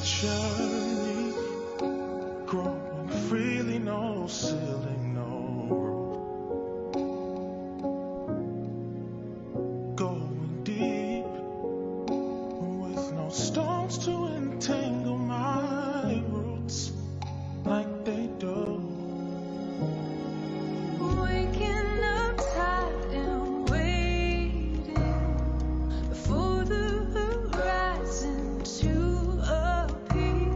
journey, growing freely, no ceiling, no roof. Going deep with no stones to entangle my roots like they do. Waking up tired and waiting for the horizon to appear.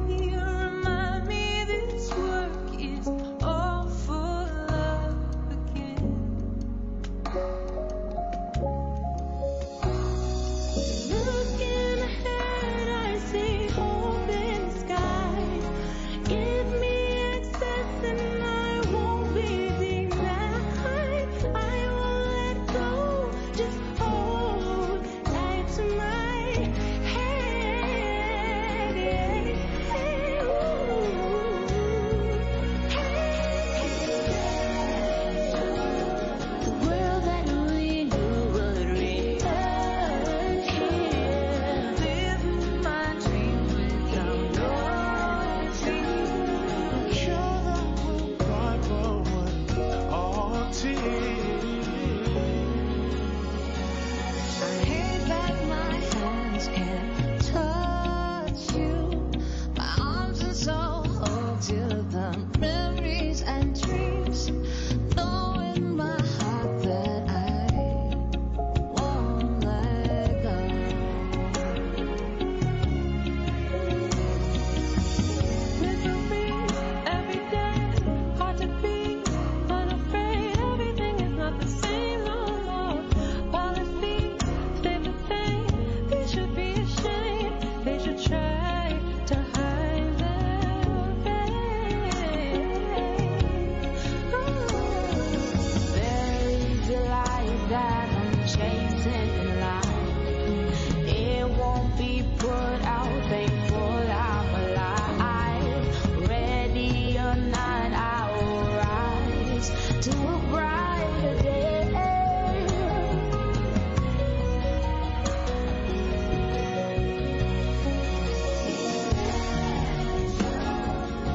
Remind me this work is all for love again. Looking ahead, I see hope in the sky. Give me access and I won't be denied. I won't let go, just hold tight to my head. The world that we knew would return here. Live my dream without no fear. Sure that will wipe away all tears. I hate that my hands can't touch you. My arms and soul hold to the memories and dreams. Know in my heart that I won't let go. Little beats every day, hard to beat, unafraid. Everything is not the same no more. Policies stay the same. They should be ashamed. They should try to hide their face. There is a light that I'm chasing in life. It won't be put out, thankful I'm alive. Ready or not, I will rise to a brighter day.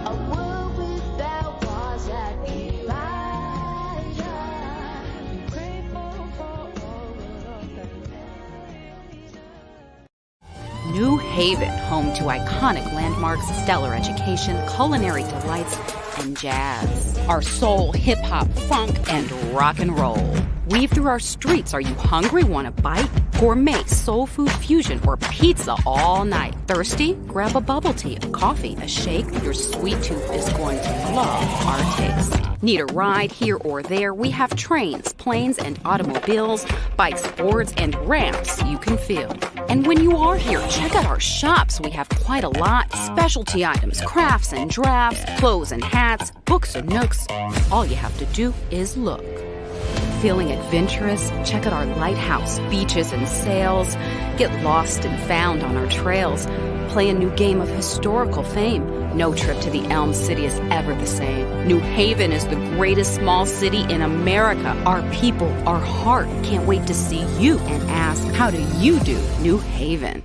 A world without walls that divide us. Grateful for all of the memories. New Haven, home to iconic landmarks, stellar education, culinary delights, and jazz. Our soul, hip-hop, funk, and rock and roll. Weave through our streets. Are you hungry? Want a bite? Gourmet, soul food fusion, or pizza all night. Thirsty? Grab a bubble tea, a coffee, a shake. Your sweet tooth is going to love our taste. Need a ride here or there? We have trains, planes, and automobiles, bikes, boards, and ramps you can feel. And when you are here, check out our shops. We have quite a lot. Specialty items, crafts and drafts, clothes and hats, books and nooks. All you have to do is look. Feeling adventurous? Check out our lighthouse, beaches, and sails. Get lost and found on our trails. Play a new game of historical fame. No trip to the Elm City is ever the same. New Haven is the greatest small city in America. Our people, our heart. Can't wait to see you and ask, how do you do, New Haven?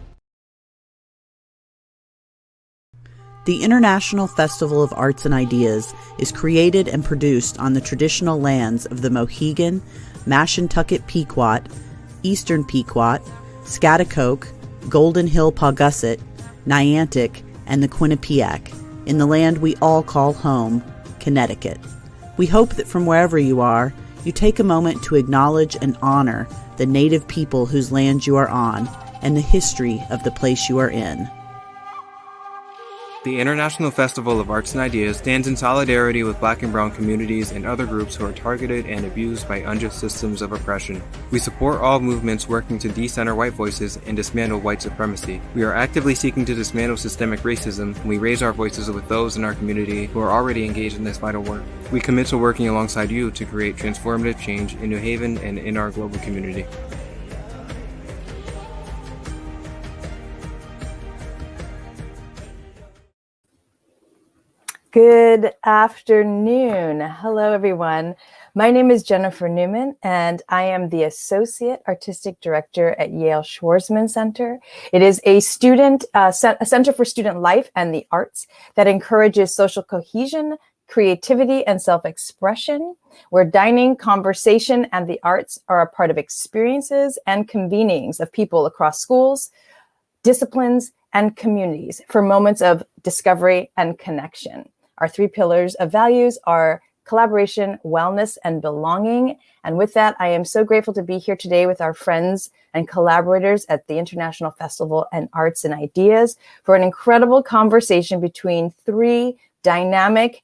The International Festival of Arts and Ideas is created and produced on the traditional lands of the Mohegan, Mashantucket Pequot, Eastern Pequot, Schaghticoke, Golden Hill Paugussett, Niantic, and the Quinnipiac, in the land we all call home, Connecticut. We hope that from wherever you are, you take a moment to acknowledge and honor the native people whose land you are on and the history of the place you are in. The International Festival of Arts and Ideas stands in solidarity with Black and Brown communities and other groups who are targeted and abused by unjust systems of oppression. We support all movements working to decenter white voices and dismantle white supremacy. We are actively seeking to dismantle systemic racism, and we raise our voices with those in our community who are already engaged in this vital work. We commit to working alongside you to create transformative change in New Haven and in our global community. Good afternoon. Hello, everyone. My name is Jennifer Newman, and I am the Associate Artistic Director at Yale Schwarzman Center. It is a center for student life and the arts that encourages social cohesion, creativity, and self-expression, where dining, conversation, and the arts are a part of experiences and convenings of people across schools, disciplines, and communities for moments of discovery and connection. Our 3 pillars of values are collaboration, wellness, and belonging. And with that, I am so grateful to be here today with our friends and collaborators at the International Festival and Arts and Ideas for an incredible conversation between 3 dynamic,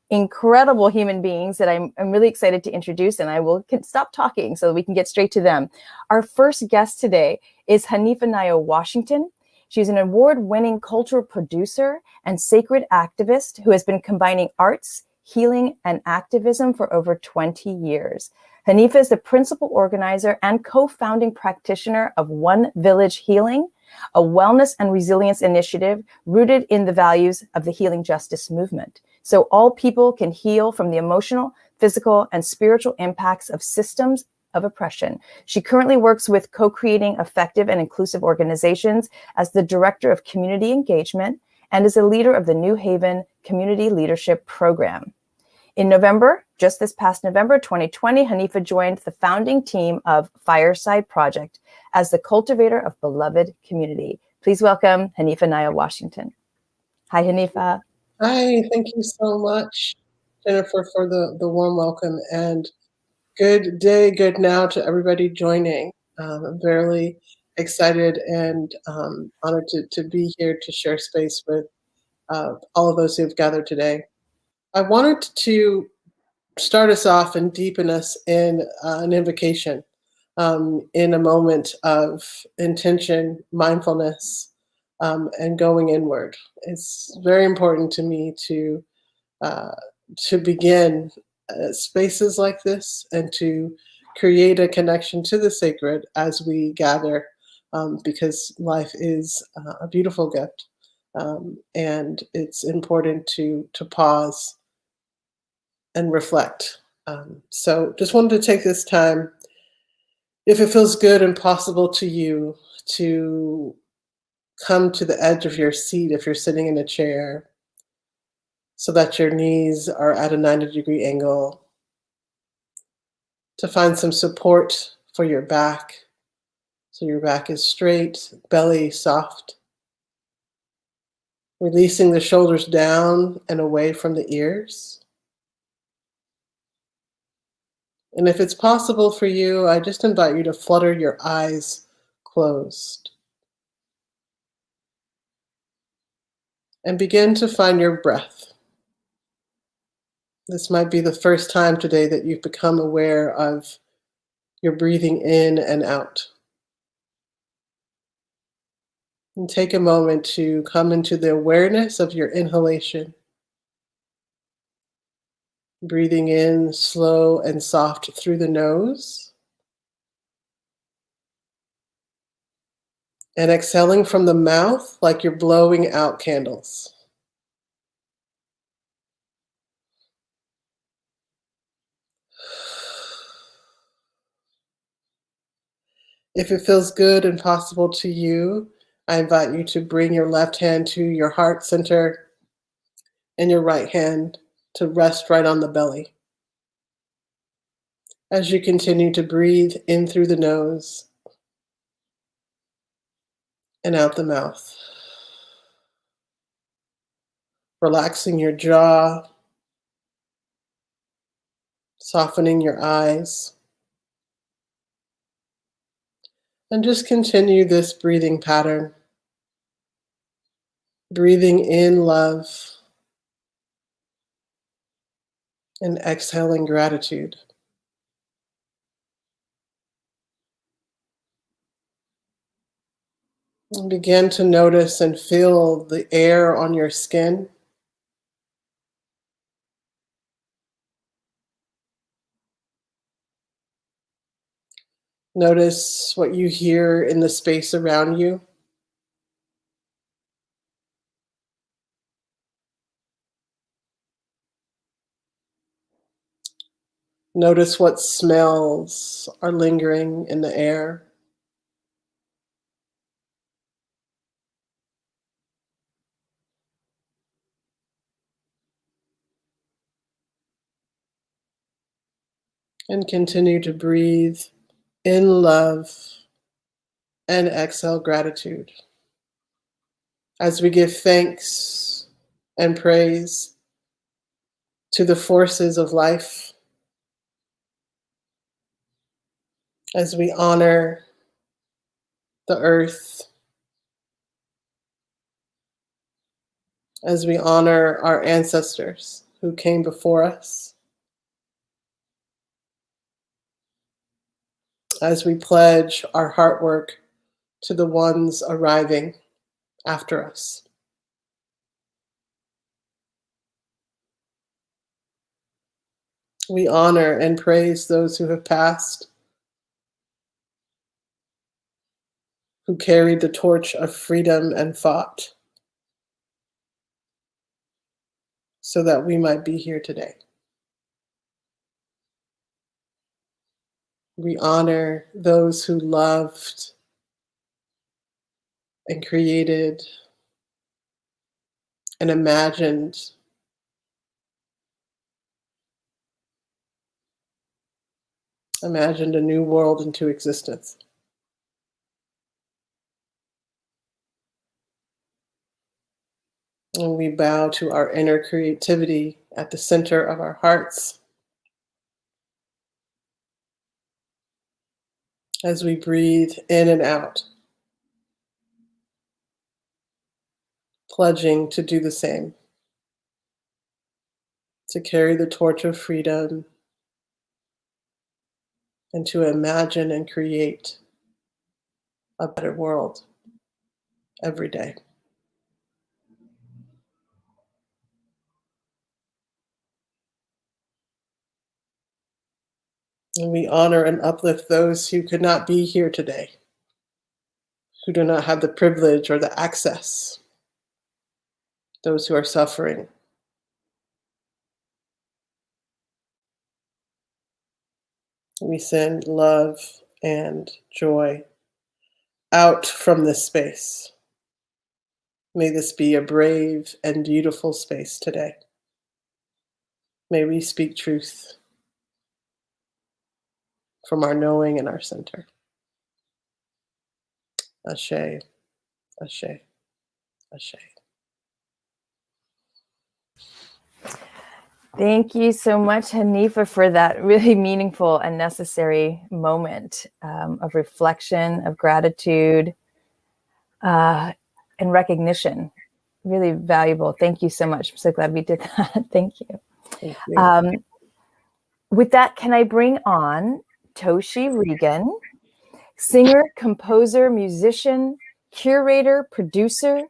incredible human beings that I'm really excited to introduce, and I will stop talking so that we can get straight to them. Our first guest today is Hanifa Nayo Washington. She's an award-winning cultural producer and sacred activist who has been combining arts, healing, and activism for over 20 years. Hanifa is the principal organizer and co-founding practitioner of One Village Healing, a wellness and resilience initiative rooted in the values of the healing justice movement, so all people can heal from the emotional, physical, and spiritual impacts of systems of oppression. She currently works with co-creating effective and inclusive organizations as the Director of Community Engagement and is a leader of the New Haven Community Leadership Program. In November, just this past November 2020, Hanifa joined the founding team of Fireside Project as the cultivator of beloved community. Please welcome Hanifa Nayo Washington. Hi, Hanifa. Hi, thank you so much, Jennifer, for the warm welcome, and good day, good now to everybody joining. I'm very excited and honored to be here to share space with all of those who have gathered today. I wanted to start us off and deepen us in an invocation, in a moment of intention, mindfulness, and going inward. It's very important to me uh, to begin spaces like this and to create a connection to the sacred as we gather, because life is a beautiful gift, and it's important to pause and reflect. So just wanted to take this time, if it feels good and possible to you, to come to the edge of your seat if you're sitting in a chair, so that your knees are at a 90-degree angle, to find some support for your back, so your back is straight, belly soft, releasing the shoulders down and away from the ears. And if it's possible for you, I just invite you to flutter your eyes closed and begin to find your breath. This might be the first time today that you've become aware of your breathing in and out. And take a moment to come into the awareness of your inhalation. Breathing in slow and soft through the nose. And exhaling from the mouth like you're blowing out candles. If it feels good and possible to you, I invite you to bring your left hand to your heart center and your right hand to rest right on the belly. As you continue to breathe in through the nose and out the mouth. Relaxing your jaw, softening your eyes. And just continue this breathing pattern. Breathing in love and exhaling gratitude. And begin to notice and feel the air on your skin. Notice what you hear in the space around you. Notice what smells are lingering in the air. And continue to breathe in love and exhale gratitude as we give thanks and praise to the forces of life, as we honor the earth, as we honor our ancestors who came before us, as we pledge our heart work to the ones arriving after us. We honor and praise those who have passed, who carried the torch of freedom and fought so that we might be here today. We honor those who loved and created and imagined a new world into existence. And we bow to our inner creativity at the center of our hearts as we breathe in and out, pledging to do the same, to carry the torch of freedom and to imagine and create a better world every day. And we honor and uplift those who could not be here today, who do not have the privilege or the access, those who are suffering. We send love and joy out from this space. May this be a brave and beautiful space today. May we speak truth from our knowing and our center. Ashe, ashe, ashe. Thank you so much, Hanifa, for that really meaningful and necessary moment of reflection, of gratitude, and recognition. Really valuable. Thank you so much. I'm so glad we did that. Thank you. Thank you. With that, can I bring on Toshi Reagon, singer, composer, musician, curator, producer,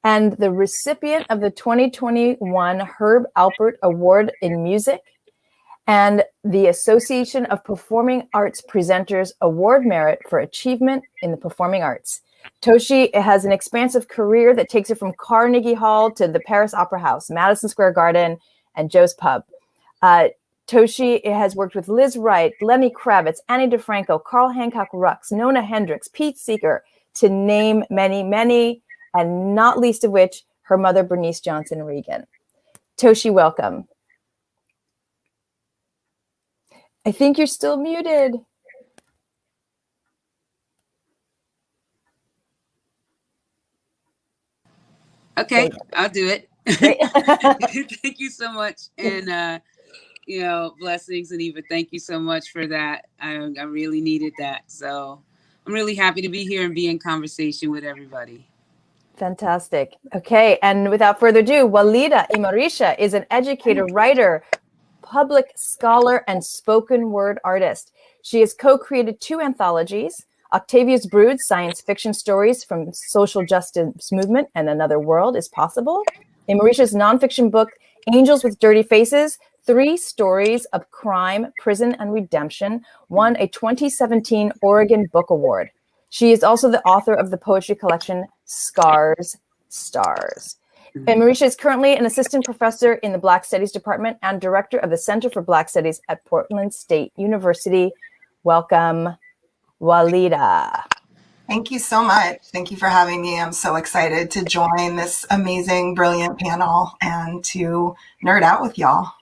and the recipient of the 2021 Herb Alpert Award in Music and the Association of Performing Arts Presenters Award Merit for Achievement in the Performing Arts. Toshi has an expansive career that takes her from Carnegie Hall to the Paris Opera House, Madison Square Garden, and Joe's Pub. Toshi has worked with Liz Wright, Lenny Kravitz, Annie DeFranco, Carl Hancock Rux, Nona Hendrix, Pete Seeger, to name many, many, and not least of which, her mother, Bernice Johnson Reagon. Toshi, welcome. I think you're still muted. Okay, I'll do it. Thank you so much. And, blessings, Hanifa. Thank you so much for that. I really needed that. So I'm really happy to be here and be in conversation with everybody. Fantastic. Okay, and without further ado, Walidah Imarisha is an educator, writer, public scholar, and spoken word artist. She has co-created 2 anthologies, Octavia's Brood, science fiction stories from social justice movement and Another World is Possible. Imarisha's nonfiction book, Angels with Dirty Faces, 3 stories of crime, prison, and redemption, won a 2017 Oregon Book Award. She is also the author of the poetry collection Scars, Stars. Imarisha is currently an assistant professor in the Black Studies Department and director of the Center for Black Studies at Portland State University. Welcome, Walidah. Thank you so much. Thank you for having me. I'm so excited to join this amazing, brilliant panel and to nerd out with y'all.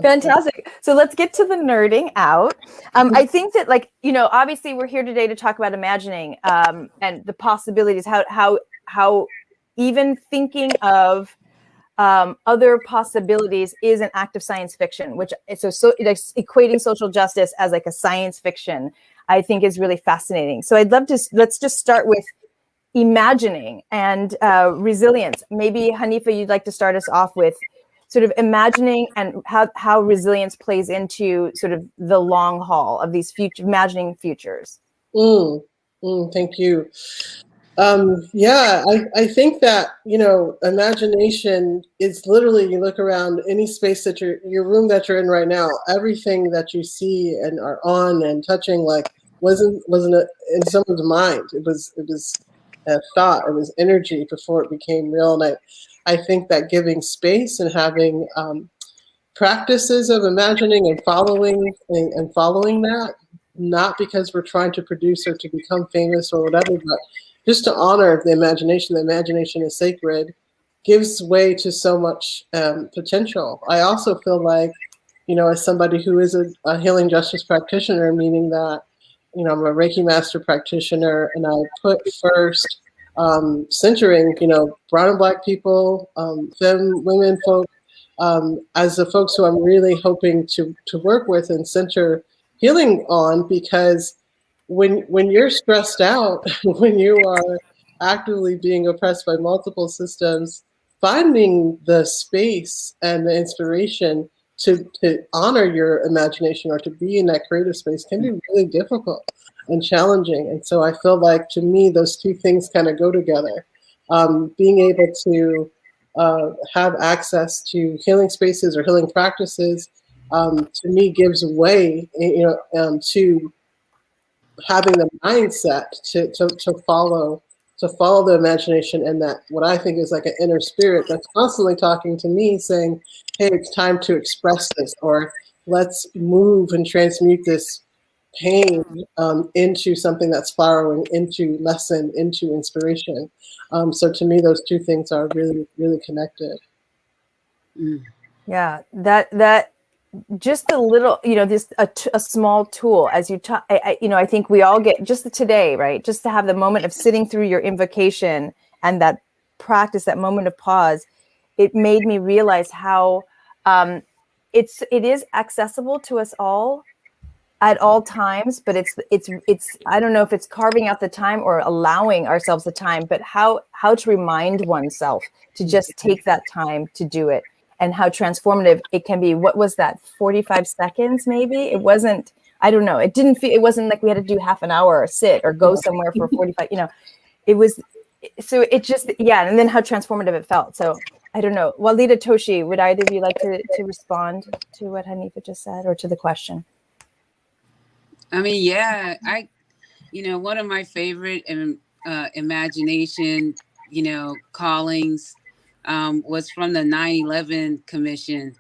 Fantastic. So let's get to the nerding out. I think that, like, you know, obviously we're here today to talk about imagining and the possibilities, how even thinking of other possibilities is an act of science fiction, which so equating social justice as like a science fiction, I think is really fascinating. So I'd love to, let's just start with imagining and resilience. Maybe Hanifa, you'd like to start us off with sort of imagining and how resilience plays into sort of the long haul of these imagining futures. Thank you. Yeah, I think that, you know, imagination is literally, you look around any space that your room that you're in right now, everything that you see and are on and touching, like, wasn't in someone's mind. It was a thought, it was energy before it became real. And I think that giving space and having practices of imagining and following that, not because we're trying to produce or to become famous or whatever, but just to honor the imagination. The imagination is sacred, gives way to so much potential. I also feel like, you know, as somebody who is a healing justice practitioner, meaning that, you know, I'm a Reiki master practitioner, and I put first centering, you know, brown and black people, femme, women, folk, as the folks who I'm really hoping to work with and center healing on, because when you're stressed out, when you are actively being oppressed by multiple systems, finding the space and the inspiration to honor your imagination or to be in that creative space can be really difficult and challenging. And so I feel like, to me, those two things kind of go together. Being able to have access to healing spaces or healing practices, to me, gives way, you know, to having the mindset to follow the imagination, and that what I think is like an inner spirit that's constantly talking to me saying, hey, it's time to express this, or let's move and transmute this pain into something that's flowering, into lesson, into inspiration. So to me, those two things are really, really connected. Yeah, that just a little, you know, this a small tool as you talk. You know, I think we all get just today, right? Just to have the moment of sitting through your invocation and that practice, that moment of pause, it made me realize how it is accessible to us all at all times, but it's I don't know if it's carving out the time or allowing ourselves the time, but how to remind oneself to just take that time to do it. And how transformative it can be. What was that, 45 seconds maybe? It wasn't, I don't know. It didn't feel, it wasn't like we had to do half an hour or sit or go somewhere for 45, you know, it was, so it just, yeah. And then how transformative it felt. So I don't know. Walidah, Toshi, would either of you like to respond to what Hanifa just said or to the question? I mean, yeah, you know, one of my favorite imagination, you know, callings was from the 9/11 Commission.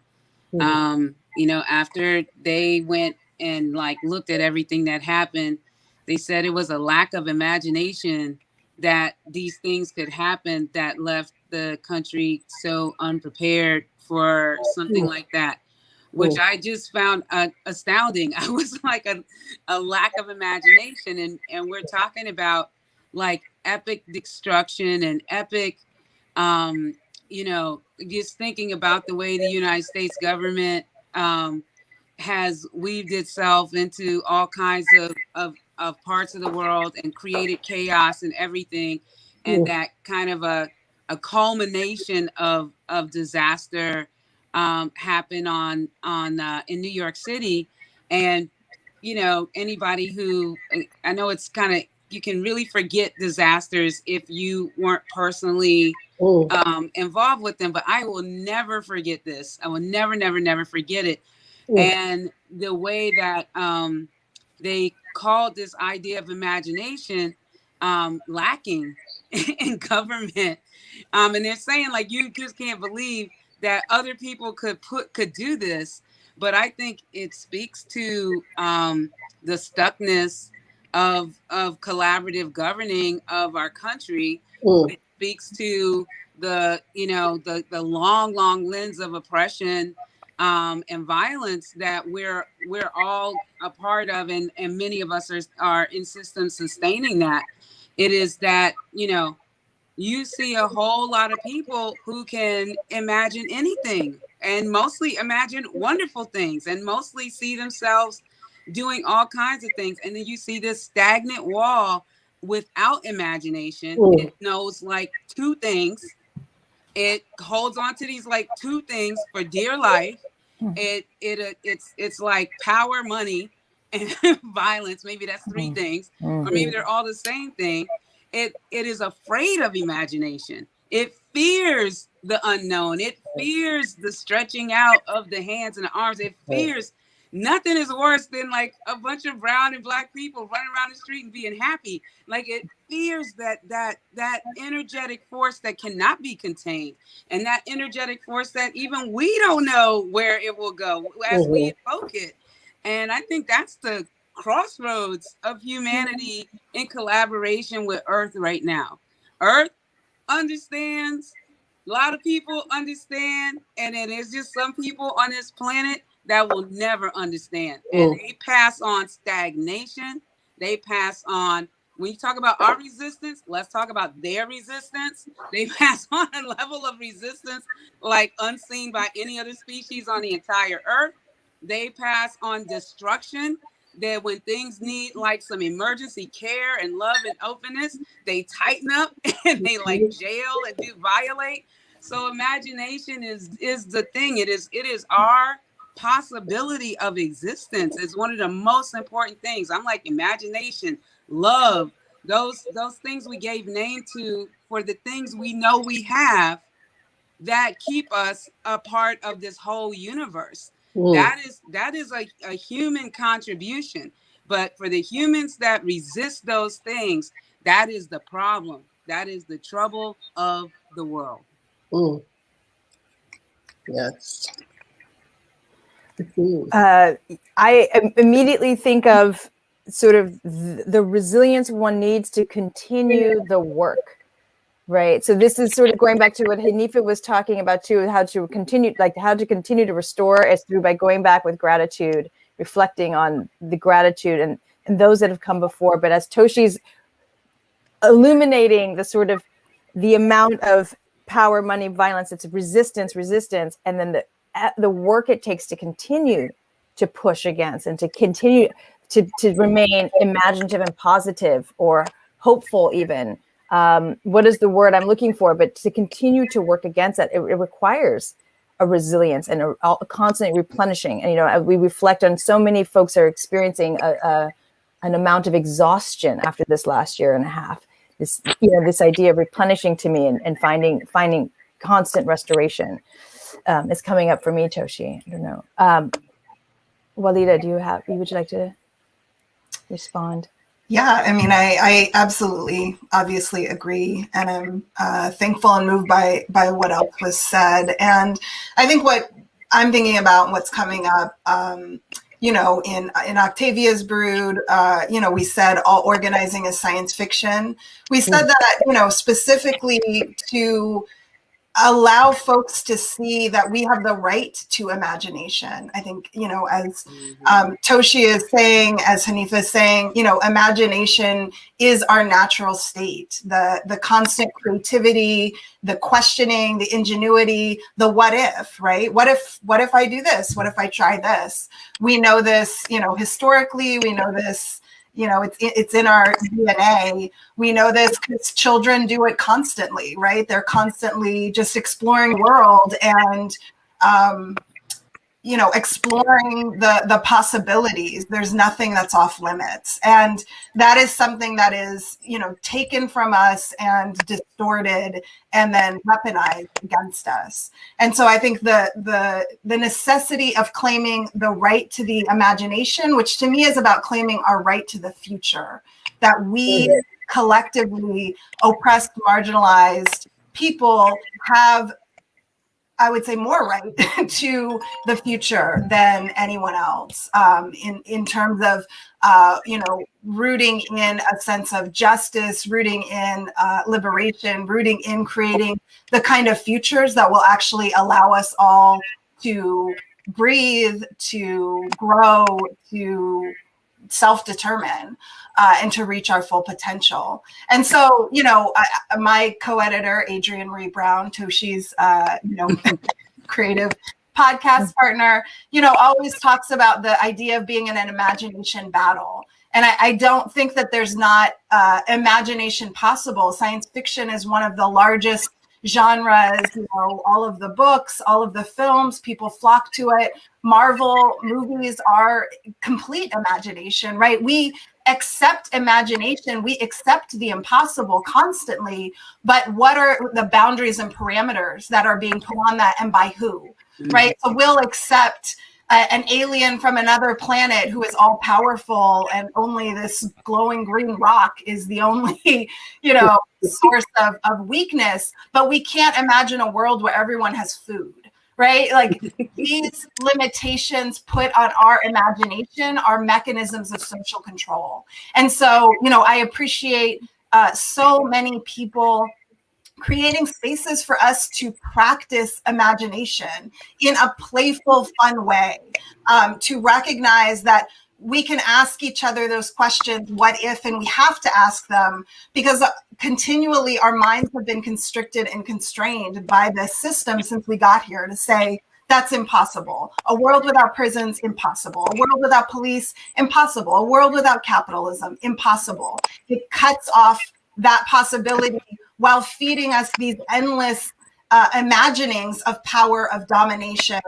You know, after they went and like looked at everything that happened, they said it was a lack of imagination that these things could happen that left the country so unprepared for something like that, which I just found astounding. I was like a lack of imagination, and we're talking about like epic destruction and epic you know, just thinking about the way the United States government has weaved itself into all kinds of parts of the world and created chaos and everything. And that kind of a culmination of disaster happened on in New York City. And, you know, anybody who, I know it's kind of, you can really forget disasters if you weren't personally involved with them, but I will never forget this. I will never forget it. And the way that they called this idea of imagination lacking, in government. And they're saying like, you just can't believe that other people could do this. But I think it speaks to the stuckness of collaborative governing of our country. It speaks to the the long lens of oppression and violence that we're all a part of, and many of us are in systems sustaining that. It is that you see a whole lot of people who can imagine anything, and mostly imagine wonderful things, and mostly see themselves doing all kinds of things. And then you see this stagnant wall without imagination. It knows like two things. It holds on to these like two things for dear life. It's like power, money, and violence. Maybe that's three things, or maybe they're all the same thing. It is afraid of imagination. It fears the unknown. It fears the stretching out of the hands and the arms. It fears nothing is worse than like a bunch of brown and black people running around the street and being happy. Like it fears that energetic force that cannot be contained, and that energetic force that even we don't know where it will go as we invoke it. And I think that's the crossroads of humanity in collaboration with Earth right now. Earth understands, a lot of people understand, and then there's just some people on this planet that will never understand. And they pass on stagnation. They pass on, when you talk about our resistance, let's talk about their resistance. They pass on a level of resistance like unseen by any other species on the entire Earth. They pass on destruction, that when things need like some emergency care and love and openness, they tighten up and they like jail and do violate. So imagination is the thing. It is our possibility of existence. Is one of the most important things. I'm like, imagination, love, those things we gave name to for the things we know we have that keep us a part of this whole universe. That is a human contribution. But for the humans that resist those things, that is the problem. That is the trouble of the world. Yes. I immediately think of sort of the resilience one needs to continue the work. Right. So this is sort of going back to what Hanifa was talking about too, how to continue to restore is through by going back with gratitude, reflecting on the gratitude and those that have come before. But as Toshi's illuminating the sort of the amount of power, money, violence, it's resistance, and then the work it takes to continue to push against and to continue to remain imaginative and positive or hopeful even. What is the word I'm looking for? But to continue to work against that, it requires a resilience and a constant replenishing. And, we reflect on so many folks are experiencing an amount of exhaustion after this last year and a half. This idea of replenishing to me and finding constant restoration is coming up for me, Toshi. I don't know. Walidah, would you like to respond? Yeah, I mean, I absolutely, obviously agree, and I'm thankful and moved by what else was said. And I think what I'm thinking about, what's coming up, in Octavia's Brood, we said all organizing is science fiction. We said that, specifically to allow folks to see that we have the right to imagination. I think, as Toshi is saying, as Hanifa is saying, imagination is our natural state. The constant creativity, the questioning, the ingenuity, the what if, right? What if I do this? What if I try this? We know this, historically, we know this, it's in our DNA. We know this because children do it constantly, right? They're constantly just exploring the world. And, exploring the possibilities. There's nothing that's off limits. And that is something that is, taken from us and distorted and then weaponized against us. And so I think the necessity of claiming the right to the imagination, which to me is about claiming our right to the future, that we collectively oppressed, marginalized people have, I would say, more right to the future than anyone else, in terms of, rooting in a sense of justice, rooting in liberation, rooting in creating the kind of futures that will actually allow us all to breathe, to grow, to self-determine, and to reach our full potential. And so, my co-editor, Adrienne Marie Brown, Toshi's, creative podcast partner, always talks about the idea of being in an imagination battle. And I don't think that there's not imagination possible. Science fiction is one of the largest genres, all of the books, all of the films, people flock to it. Marvel movies are complete imagination, right? We accept imagination, we accept the impossible constantly, but what are the boundaries and parameters that are being put on that, and by who, right? So we'll accept an alien from another planet who is all powerful, and only this glowing green rock is the only, source of weakness. But we can't imagine a world where everyone has food, right? Like these limitations put on our imagination are mechanisms of social control. And so, I appreciate so many people creating spaces for us to practice imagination in a playful, fun way, to recognize that we can ask each other those questions, what if, and we have to ask them because continually our minds have been constricted and constrained by this system since we got here to say, that's impossible. A world without prisons, impossible. A world without police, impossible. A world without capitalism, impossible. It cuts off that possibility while feeding us these endless imaginings of power, of domination,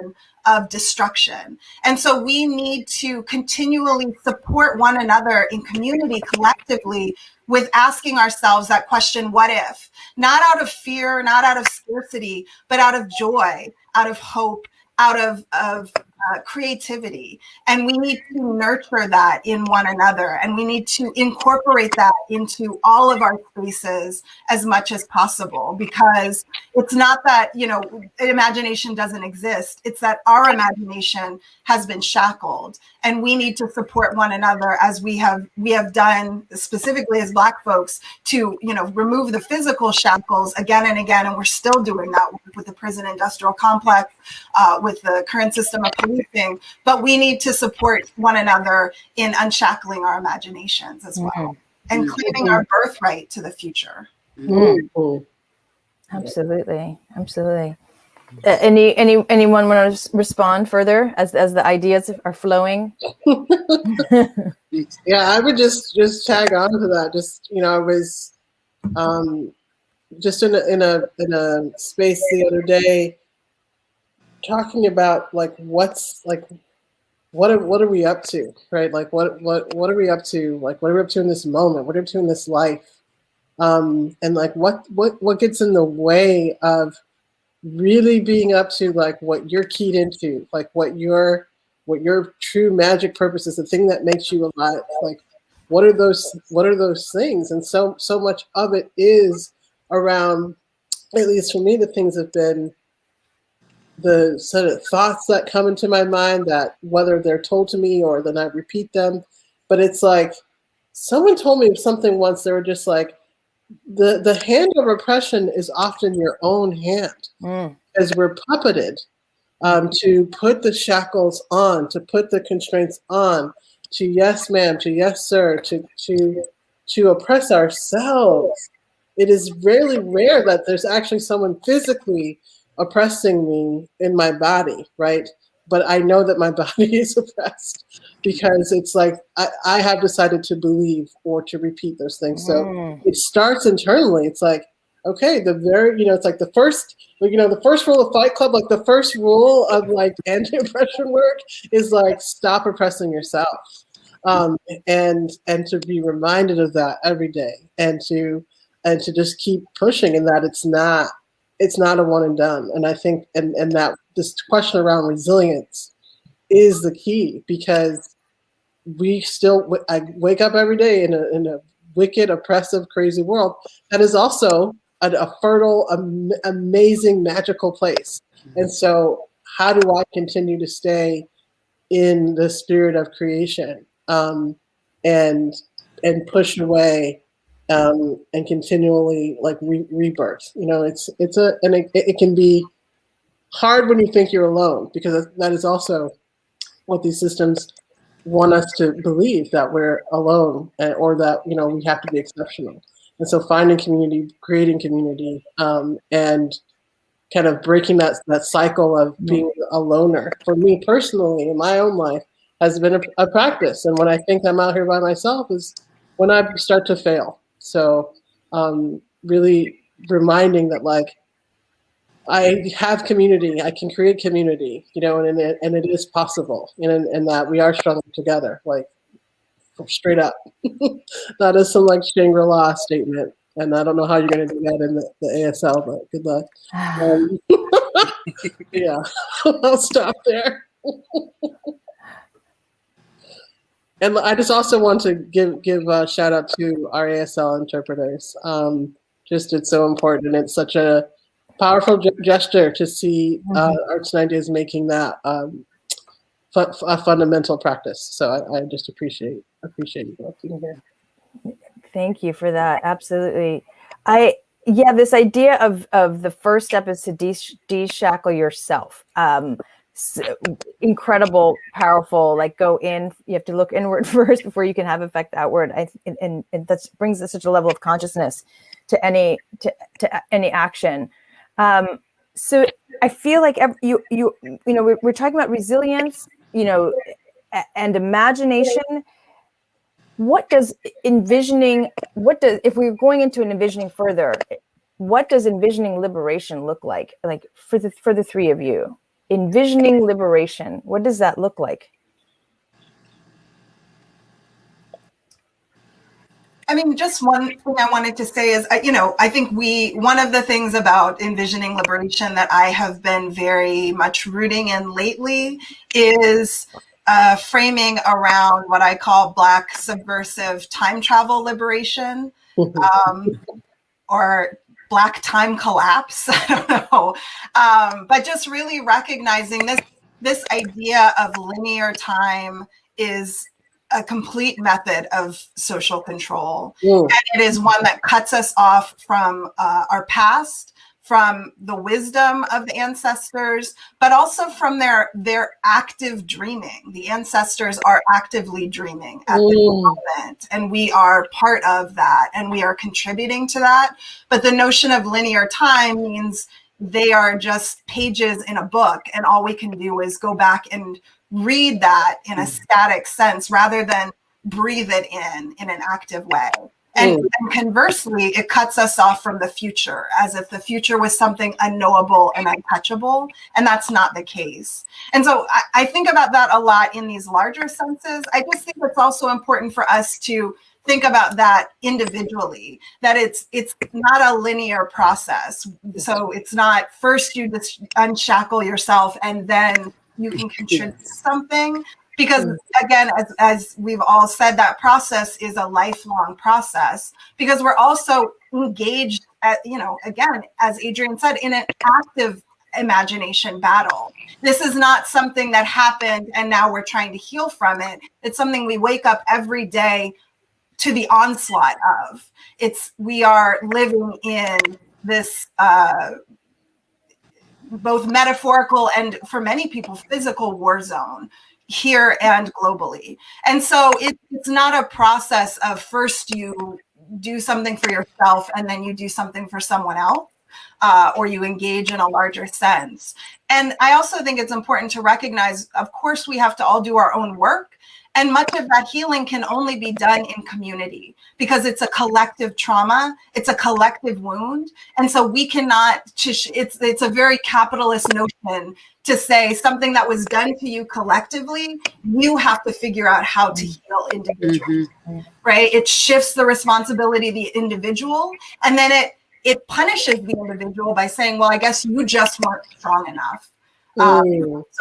of destruction. And so we need to continually support one another in community collectively with asking ourselves that question, what if? Not out of fear, not out of scarcity, but out of joy, out of hope, out of creativity. And we need to nurture that in one another. And we need to incorporate that into all of our spaces as much as possible, because it's not that, imagination doesn't exist. It's that our imagination has been shackled, and we need to support one another as we have done specifically as Black folks to, remove the physical shackles again and again. And we're still doing that with the prison industrial complex, with the current system of policing, but we need to support one another in unshackling our imaginations as well, and claiming our birthright to the future. Absolutely. Anyone want to respond further as the ideas are flowing? Yeah, I would just tag on to that. I was just in a space the other day talking about what are we up to, right? Like what are we up to? Like what are we up to in this moment? What are we up to in this life? And like what gets in the way of really being up to like what you're keyed into, like what your true magic purpose is, the thing that makes you alive. Like what are those things? And so much of it is around, at least for me, the things have been the sort of thoughts that come into my mind, that whether they're told to me or then I repeat them, but it's like someone told me something once. They were just like, the hand of oppression is often your own hand, as we're puppeted to put the shackles on, to put the constraints on, to yes ma'am, to yes sir, to oppress ourselves. It is really rare that there's actually someone physically oppressing me in my body, right? But I know that my body is oppressed because it's like I have decided to believe or to repeat those things. So it starts internally. It's like okay, it's like the first, the first rule of Fight Club, like the first rule of like anti-oppression work is like stop oppressing yourself, and to be reminded of that every day, and to just keep pushing, and that it's not a one and done. And I think and that this question around resilience is the key, because I wake up every day in a wicked, oppressive, crazy world that is also a fertile, amazing, magical place. And so how do I continue to stay in the spirit of creation, and push away, and continually like rebirth? It can be hard when you think you're alone, because that is also what these systems want us to believe, that we're alone, or that we have to be exceptional. And so finding community, creating community, and kind of breaking that cycle of being a loner, for me personally in my own life, has been a practice. And when I think I'm out here by myself is when I start to fail. So really reminding that like I have community, I can create community, and it is possible, and that we are stronger together, like straight up. That is some like Shangri-La statement, and I don't know how you're going to do that in the ASL, but good luck. Yeah, I'll stop there. And I just also want to give a shout out to our ASL interpreters. Just it's so important, and it's such a powerful gesture to see Arts and Ideas making that a fundamental practice. So I just appreciate you both being here. Thank you for that. Absolutely. This idea of the first step is to de-shackle yourself. Incredible, powerful, like go in, you have to look inward first before you can have effect outward. And that brings such a level of consciousness to any action. So I feel like we're talking about resilience, and imagination. If we're going into an envisioning further, what does envisioning liberation look like? Like for the three of you, envisioning liberation, what does that look like? I mean, just one thing I wanted to say is, I think one of the things about envisioning liberation that I have been very much rooting in lately is framing around what I call Black subversive time travel liberation, or Black time collapse. I don't know. But just really recognizing this idea of linear time is a complete method of social control. And it is one that cuts us off from our past, from the wisdom of the ancestors, but also from their active dreaming. The ancestors are actively dreaming at this moment, and we are part of that, and we are contributing to that. But the notion of linear time means they are just pages in a book, and all we can do is go back and read that in a static sense rather than breathe it in an active way. And conversely, it cuts us off from the future, as if the future was something unknowable and untouchable, and that's not the case. And so I think about that a lot in these larger senses. I just think it's also important for us to think about that individually, that it's not a linear process. So it's not first you just unshackle yourself and then you can contribute something. Because again, as we've all said, that process is a lifelong process, because we're also engaged again, as Adrienne said, in an active imagination battle. This is not something that happened and now we're trying to heal from it. It's something we wake up every day to the onslaught of. We are living in this both metaphorical and, for many people, physical war zone, here and globally. And so it's not a process of first you do something for yourself and then you do something for someone else, or you engage in a larger sense. And I also think it's important to recognize, of course, we have to all do our own work. And much of that healing can only be done in community because it's a collective trauma. It's a collective wound. And so we cannot, it's a very capitalist notion to say something that was done to you collectively, you have to figure out how to heal individually, right? It shifts the responsibility of the individual. And then it punishes the individual by saying, well, I guess you just weren't strong enough. So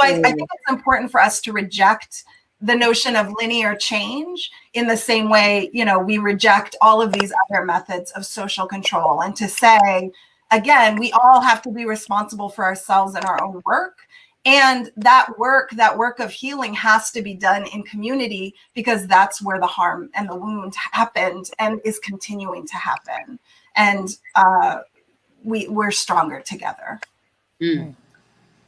I think it's important for us to reject the notion of linear change in the same way, you know, we reject all of these other methods of social control, and to say, again, we all have to be responsible for ourselves and our own work. And that work of healing has to be done in community because that's where the harm and the wound happened and is continuing to happen. And we're stronger together.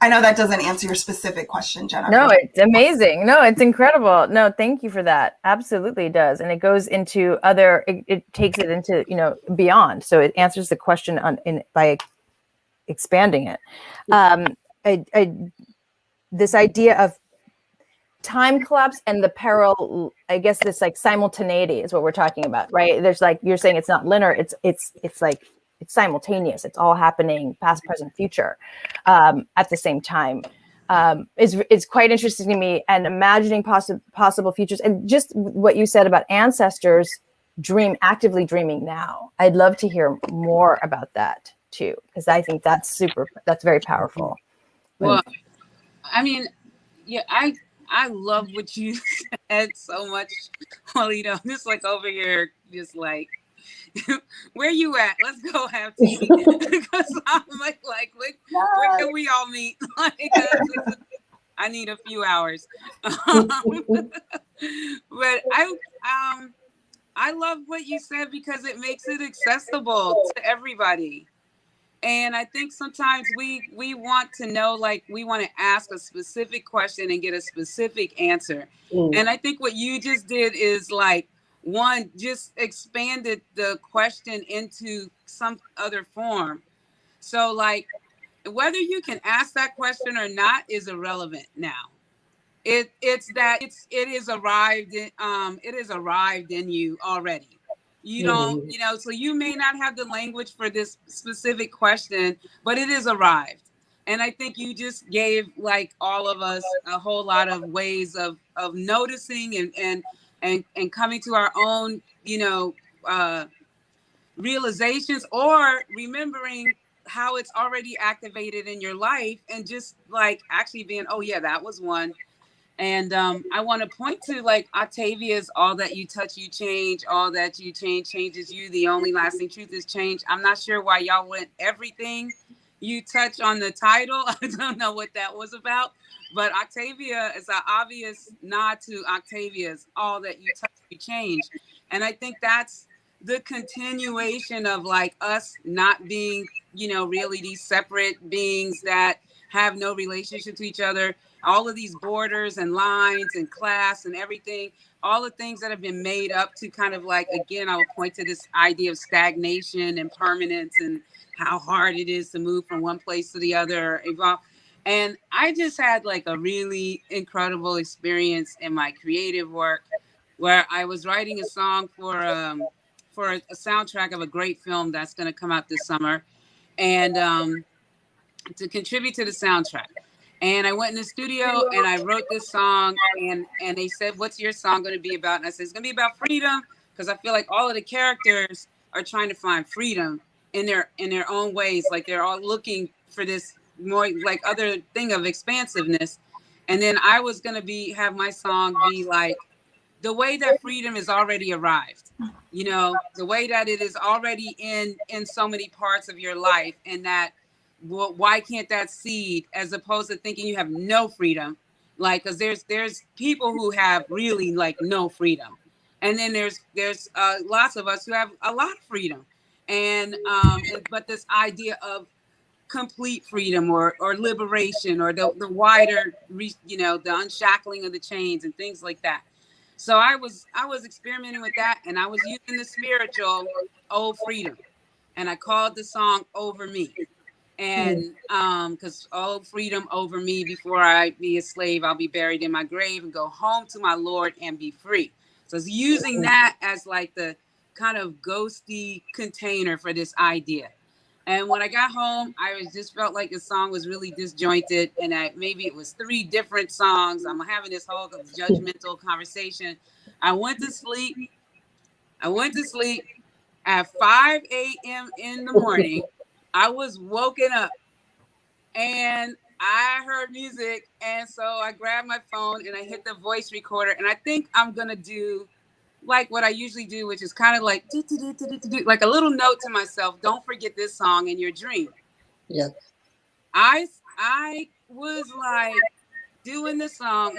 I know that doesn't answer your specific question, Jennifer. No, it's amazing. No, it's incredible. No, thank you for that. Absolutely does. And it goes into other, it takes it into, you know, beyond. So it answers the question by expanding it. This idea of time collapse and the peril, I guess this like simultaneity is what we're talking about, right? There's like, you're saying it's not linear. It's like, it's simultaneous. It's all happening past, present, future at the same time. It's quite interesting to me, and imagining possible futures, and just what you said about ancestors actively dreaming now. I'd love to hear more about that too, because I think that's very powerful. Well, I mean, yeah, I love what you said so much, Walidah. I'm just like over here, just like, where you at? Let's go have tea. Because I'm like where can we all meet? Like, I need a few hours. But I love what you said because it makes it accessible to everybody. And I think sometimes we want to know, like, we want to ask a specific question and get a specific answer. And I think what you just did is like, one, just expanded the question into some other form. So like, whether you can ask that question or not is irrelevant now. It is arrived in you already. You don't, you know, so you may not have the language for this specific question, but it is arrived. And I think you just gave like all of us a whole lot of ways of noticing and coming to our own, you know, realizations, or remembering how it's already activated in your life, and just like actually being, oh yeah, that was one. And I want to point to like Octavia's "All that you touch, you change. All that you change changes you. The only lasting truth is change." I'm not sure why y'all went everything you touch on the title. I don't know what that was about, but Octavia is an obvious nod to Octavia's "All that you touch, you change." And I think that's the continuation of like us not being, you know, really these separate beings that have no relationship to each other. All of these borders and lines and class and everything, all the things that have been made up to kind of like, again, I would point to this idea of stagnation and permanence and how hard it is to move from one place to the other, evolve. And I just had like a really incredible experience in my creative work where I was writing a song for a soundtrack of a great film that's going to come out this summer, and to contribute to the soundtrack. And I went in the studio and I wrote this song, and they said, "What's your song going to be about?" And I said, "It's going to be about freedom," because I feel like all of the characters are trying to find freedom in their own ways. Like they're all looking for this more like other thing of expansiveness. And then I was going to have my song be like the way that freedom is already arrived, you know, the way that it is already in so many parts of your life, and that, well, why can't that seed, as opposed to thinking you have no freedom, like, because there's people who have really like no freedom, and then there's lots of us who have a lot of freedom, and but this idea of complete freedom or liberation, or the wider, you know, the unshackling of the chains and things like that. So I was experimenting with that, and I was using the spiritual "Oh Freedom," and I called the song "Over Me." And because all freedom over me, before I be a slave, I'll be buried in my grave and go home to my Lord and be free. So it's using that as like the kind of ghosty container for this idea. And when I got home, I just felt like the song was really disjointed, and that maybe it was 3 different songs. I'm having this whole judgmental conversation. I went to sleep. At 5 a.m. in the morning. I was woken up and I heard music. And so I grabbed my phone and I hit the voice recorder. And I think I'm going to do like what I usually do, which is kind of like, like a little note to myself. Don't forget this song in your dream. Yeah. I was like doing the song.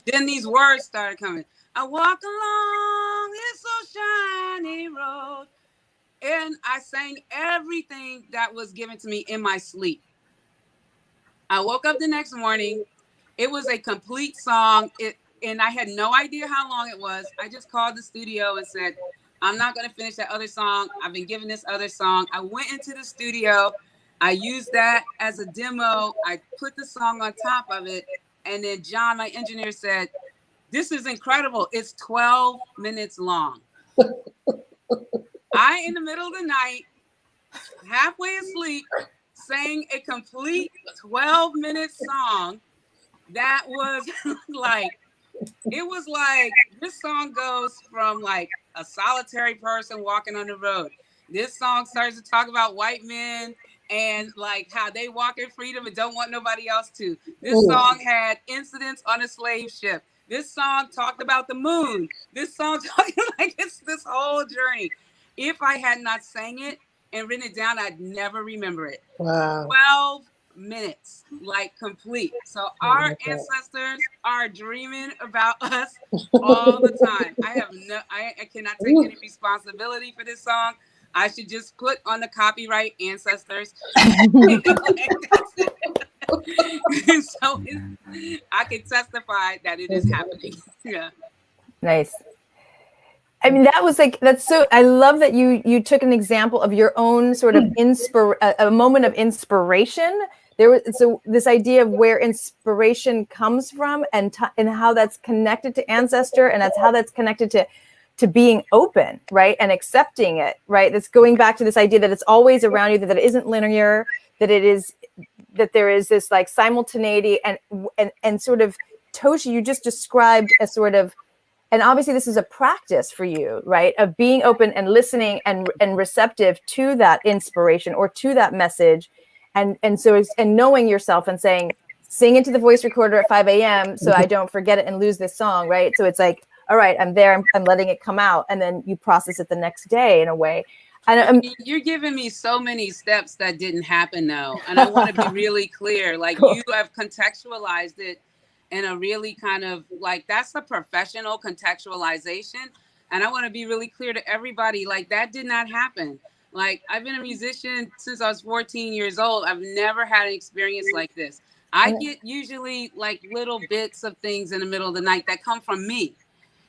Then these words started coming. I walk along this so shiny road. And I sang everything that was given to me in my sleep. I woke up the next morning. It was a complete song. And I had no idea how long it was. I just called the studio and said, I'm not going to finish that other song. I've been given this other song. I went into the studio. I used that as a demo. I put the song on top of it. And then John, my engineer, said, this is incredible. It's 12 minutes long. I, in the middle of the night, halfway asleep, sang a complete 12-minute song that was like, it was like, this song goes from like a solitary person walking on the road. This song starts to talk about white men and like how they walk in freedom and don't want nobody else to. This song had incidents on a slave ship. This song talked about the moon. This song talked like it's this whole journey. If I had not sang it and written it down, I'd never remember it. Wow. 12 minutes, like complete. So our ancestors are dreaming about us all the time. I cannot take any responsibility for this song. I should just put on the copyright ancestors. So I can testify that it is happening. Yeah. Nice. I mean, that was like, that's so, I love that you took an example of your own sort of a moment of inspiration. There was, so this idea of where inspiration comes from and how that's connected to ancestor, and that's how that's connected to being open, right? And accepting it, right? That's going back to this idea that it's always around you, that it isn't linear, that there is this like simultaneity and sort of, Toshi, you just described a sort of, and obviously this is a practice for you, right? Of being open and listening and receptive to that inspiration or to that message. And knowing yourself and saying, sing into the voice recorder at 5 a.m. so I don't forget it and lose this song, right? So it's like, all right, I'm there, I'm letting it come out. And then you process it the next day in a way. And you're giving me so many steps that didn't happen though. And I want to be really clear, like you have contextualized it in a really kind of like, that's a professional contextualization. And I want to be really clear to everybody, like that did not happen. Like I've been a musician since I was 14 years old. I've never had an experience like this. I get usually like little bits of things in the middle of the night that come from me.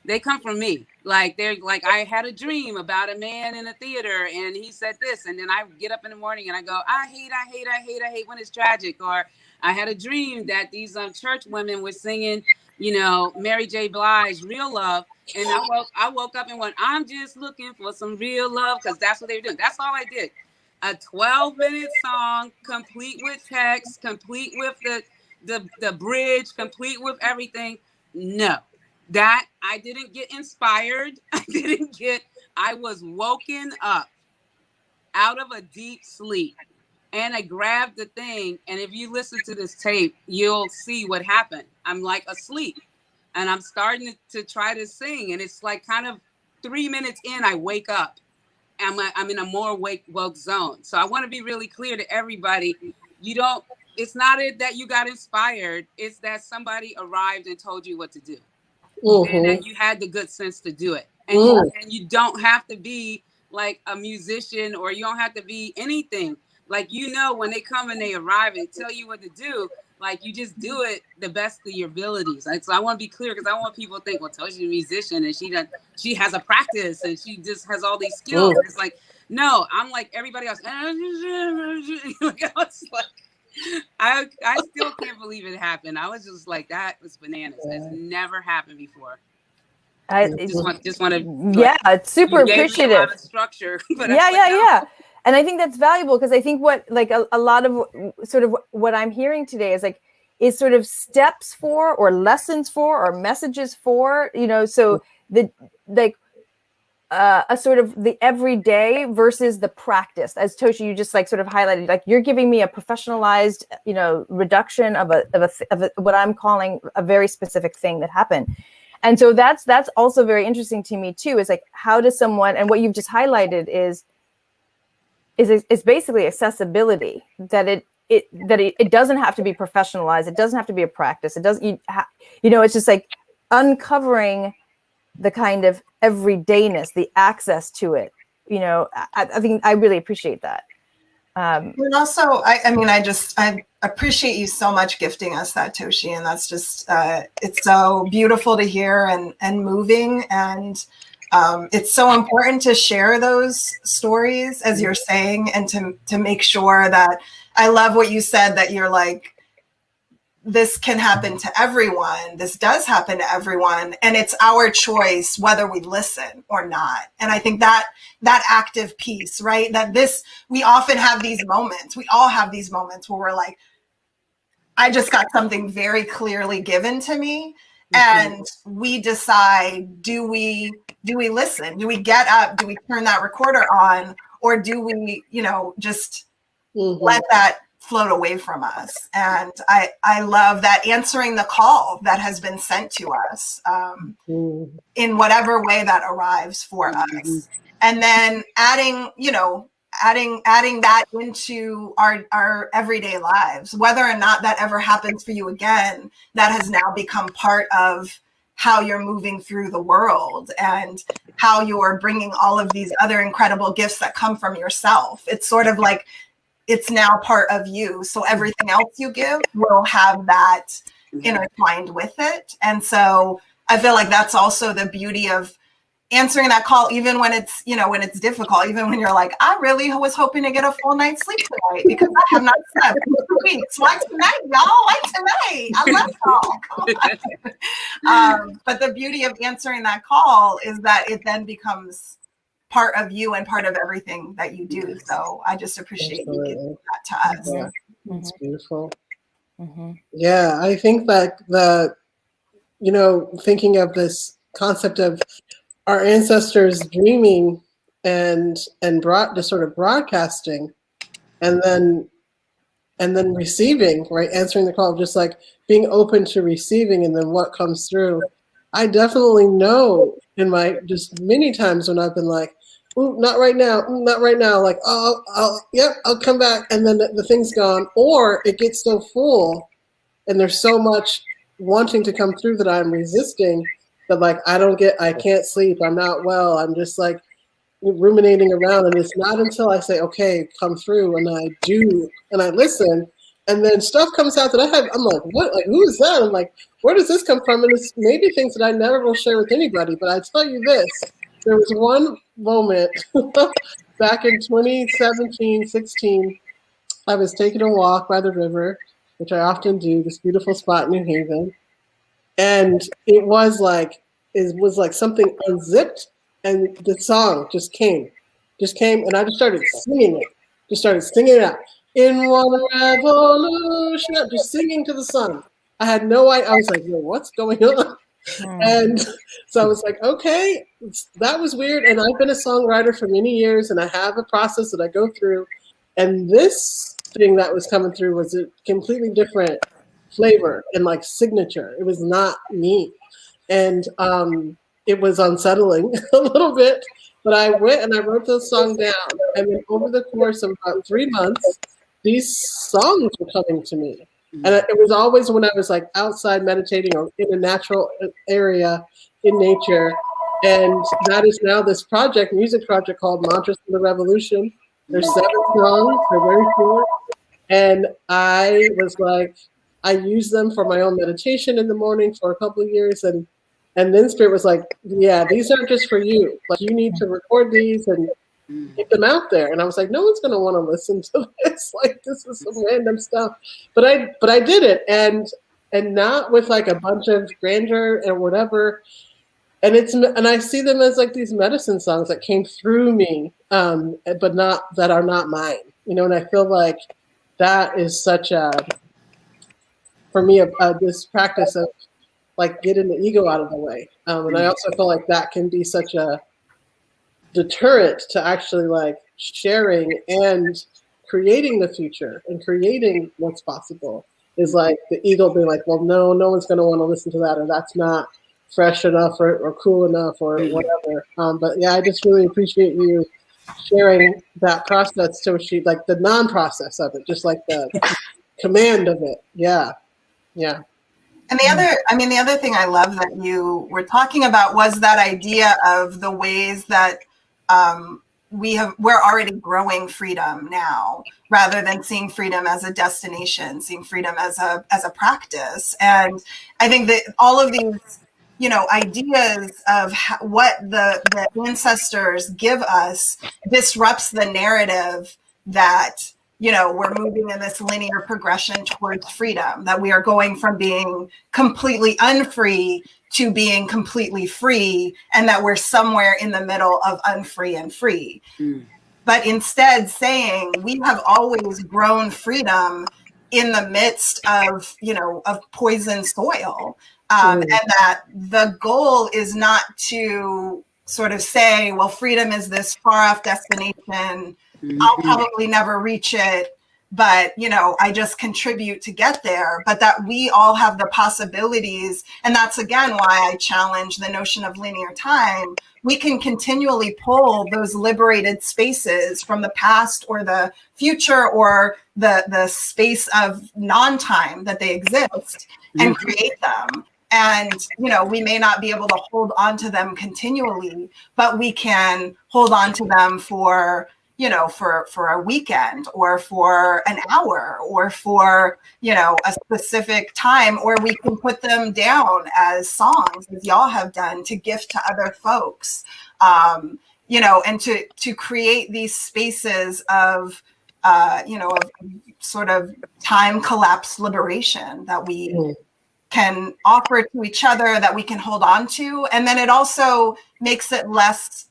They come from me. Like they're like, I had a dream about a man in a theater and he said this. And then I get up in the morning and I go, I hate when it's tragic. Or I had a dream that these church women were singing, you know, Mary J. Blige, Real Love. And I woke up and went, I'm just looking for some real love, because that's what they were doing. That's all I did. A 12-minute song, complete with text, complete with the bridge, complete with everything. No, that I didn't get inspired. I was woken up out of a deep sleep. And I grabbed the thing. And if you listen to this tape, you'll see what happened. I'm like asleep. And I'm starting to try to sing. And it's like kind of 3 minutes in, I wake up. I'm in a more woke zone. So I want to be really clear to everybody. It's not that you got inspired. It's that somebody arrived and told you what to do. And that you had the good sense to do it. And you don't have to be like a musician, or you don't have to be anything. Like, you know, when they come and they arrive and tell you what to do, Like, you just do it the best of your abilities. Like, so I want to be clear, because I don't want people to think, well, Toshi's a musician and she has a practice and she just has all these skills. Mm. It's like, no, I'm like everybody else. Like, I was like, I still can't believe it happened. I was just like, that was bananas. It's never happened before. I just want to. Yeah, it's super appreciative. A lot of structure. But Yeah. And I think that's valuable, because I think what, like, a lot of sort of what I'm hearing today is sort of steps for, or lessons for, or messages for, so the, like, a sort of the everyday versus the practice. As Toshi, you just like sort of highlighted, like, you're giving me a professionalized, reduction of a what I'm calling a very specific thing that happened. And so that's also very interesting to me too, is like, how does someone, and what you've just highlighted is basically accessibility, that it doesn't have to be professionalized. It doesn't have to be a practice. It doesn't, it's just like uncovering the kind of everydayness, the access to it. I think I really appreciate that. And also, I appreciate you so much gifting us that, Toshi, and that's just, it's so beautiful to hear and moving, and it's so important to share those stories, as you're saying, and to make sure that, I love what you said, that you're like, this can happen to everyone. This does happen to everyone. And it's our choice whether we listen or not. And I think that active piece, right? We often have these moments. We all have these moments where we're like, I just got something very clearly given to me. And we decide, do we listen? Do we get up? Do we turn that recorder on? Or do we, just let that float away from us? And I love that, answering the call that has been sent to us in whatever way that arrives for us. And then adding that into our everyday lives, whether or not that ever happens for you again, that has now become part of how you're moving through the world and how you're bringing all of these other incredible gifts that come from yourself. It's sort of like, it's now part of you. So everything else you give will have that intertwined with it. And so I feel like that's also the beauty of answering that call, even when it's, when it's difficult, even when you're like, I really was hoping to get a full night's sleep tonight because I have not slept in 2 weeks. Why tonight, y'all? Why tonight? I love y'all. Come on. But the beauty of answering that call is that it then becomes part of you and part of everything that you do. So I just appreciate you giving that to us. Yeah. It's beautiful. Yeah, I think that thinking of this concept of our ancestors dreaming and brought to sort of broadcasting and then receiving, right? Answering the call, just like being open to receiving, and then what comes through. I definitely know in my, just many times when I've been like, ooh, not right now, not right now. Like, I'll come back. And then the thing's gone, or it gets so full and there's so much wanting to come through that I'm resisting, that like, I can't sleep. I'm not well. I'm just like ruminating around. And it's not until I say, okay, come through, and I do, and I listen, and then stuff comes out that I'm like, what? Like, who is that? I'm like, where does this come from? And it's maybe things that I never will share with anybody. But I tell you this, there was one moment back in 2017, 16, I was taking a walk by the river, which I often do, this beautiful spot in New Haven. And it was like something unzipped, and the song just came, and I just started singing it out. In one revolution, just singing to the sun. I had no idea. I was like, yo, what's going on? And so I was like, okay, that was weird. And I've been a songwriter for many years, and I have a process that I go through. And this thing that was coming through was a completely different flavor and like signature. It was not me. And it was unsettling a little bit, but I went and I wrote those songs down. And then over the course of about 3 months, these songs were coming to me. And it was always when I was like outside meditating or in a natural area in nature. And that is now this music project called Mantras for the Revolution. There's 7 songs, they're very short. And I was like, I used them for my own meditation in the morning for a couple of years, and then Spirit was like, yeah, these aren't just for you. Like, you need to record these and get them out there. And I was like, no one's going to want to listen to this. Like, this is some random stuff. But I did it, and not with like a bunch of grandeur and whatever. And I see them as like these medicine songs that came through me, but that are not mine. And I feel like that is such for me, this practice of like getting the ego out of the way. And I also feel like that can be such a deterrent to actually like sharing and creating the future and creating what's possible, is like the ego being like, well, no one's going to want to listen to that, or that's not fresh enough or cool enough or whatever. But yeah, I just really appreciate you sharing that process, Toshi, like the non-process of it, just like the command of it. Yeah. And the other thing I love that you were talking about was that idea of the ways that we're already growing freedom now, rather than seeing freedom as a destination, seeing freedom as a practice. And I think that all of these, ideas of what the ancestors give us disrupts the narrative that, we're moving in this linear progression towards freedom, that we are going from being completely unfree to being completely free, and that we're somewhere in the middle of unfree and free. But instead saying we have always grown freedom in the midst of, of poisoned soil. And that the goal is not to sort of say, well, freedom is this far off destination. I'll probably never reach it, but, I just contribute to get there. But that we all have the possibilities. And that's, again, why I challenge the notion of linear time. We can continually pull those liberated spaces from the past or the future or the space of non-time that they exist and create them. And, we may not be able to hold on to them continually, but we can hold on to them for a weekend, or for an hour, or for, a specific time, or we can put them down as songs, as y'all have done, to gift to other folks, and to create these spaces of, of sort of time collapse liberation that we can offer to each other, that we can hold on to. And then it also makes it less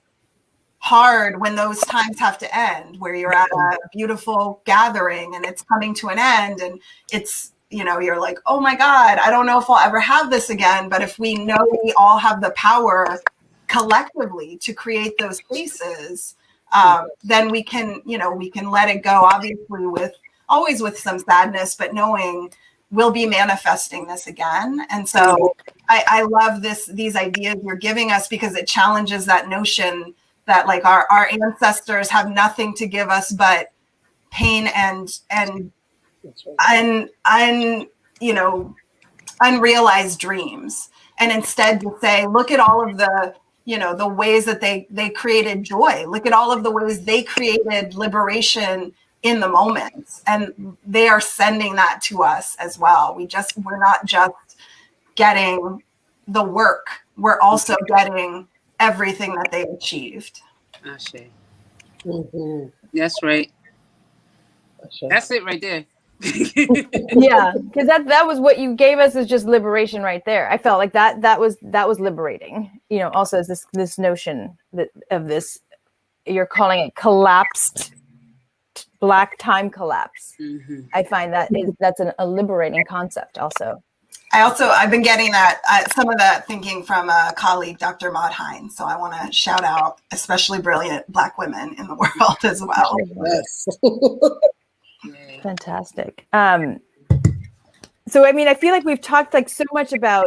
hard when those times have to end, where you're at a beautiful gathering and it's coming to an end, and it's, you're like, oh my God, I don't know if I'll ever have this again. But if we know we all have the power collectively to create those spaces, then we can let it go, obviously always with some sadness, but knowing we'll be manifesting this again. And so I love these ideas you're giving us, because it challenges that notion that like our ancestors have nothing to give us but pain and unrealized dreams. And instead to say, look at all of the, the ways that they created joy. Look at all of the ways they created liberation in the moments. And they are sending that to us as well. We're not just getting the work, we're also getting everything that they achieved. Ashe. That's right. That's it right there. Yeah, because that was what you gave us, is just liberation right there. I felt like that was liberating. Also as this notion of this, you're calling it collapsed black time collapse. I find that's a liberating concept also. I've been getting some of that thinking from a colleague, Dr. Maud Hines. So I want to shout out especially brilliant Black women in the world as well. Yes. Fantastic. So, I feel like we've talked like so much about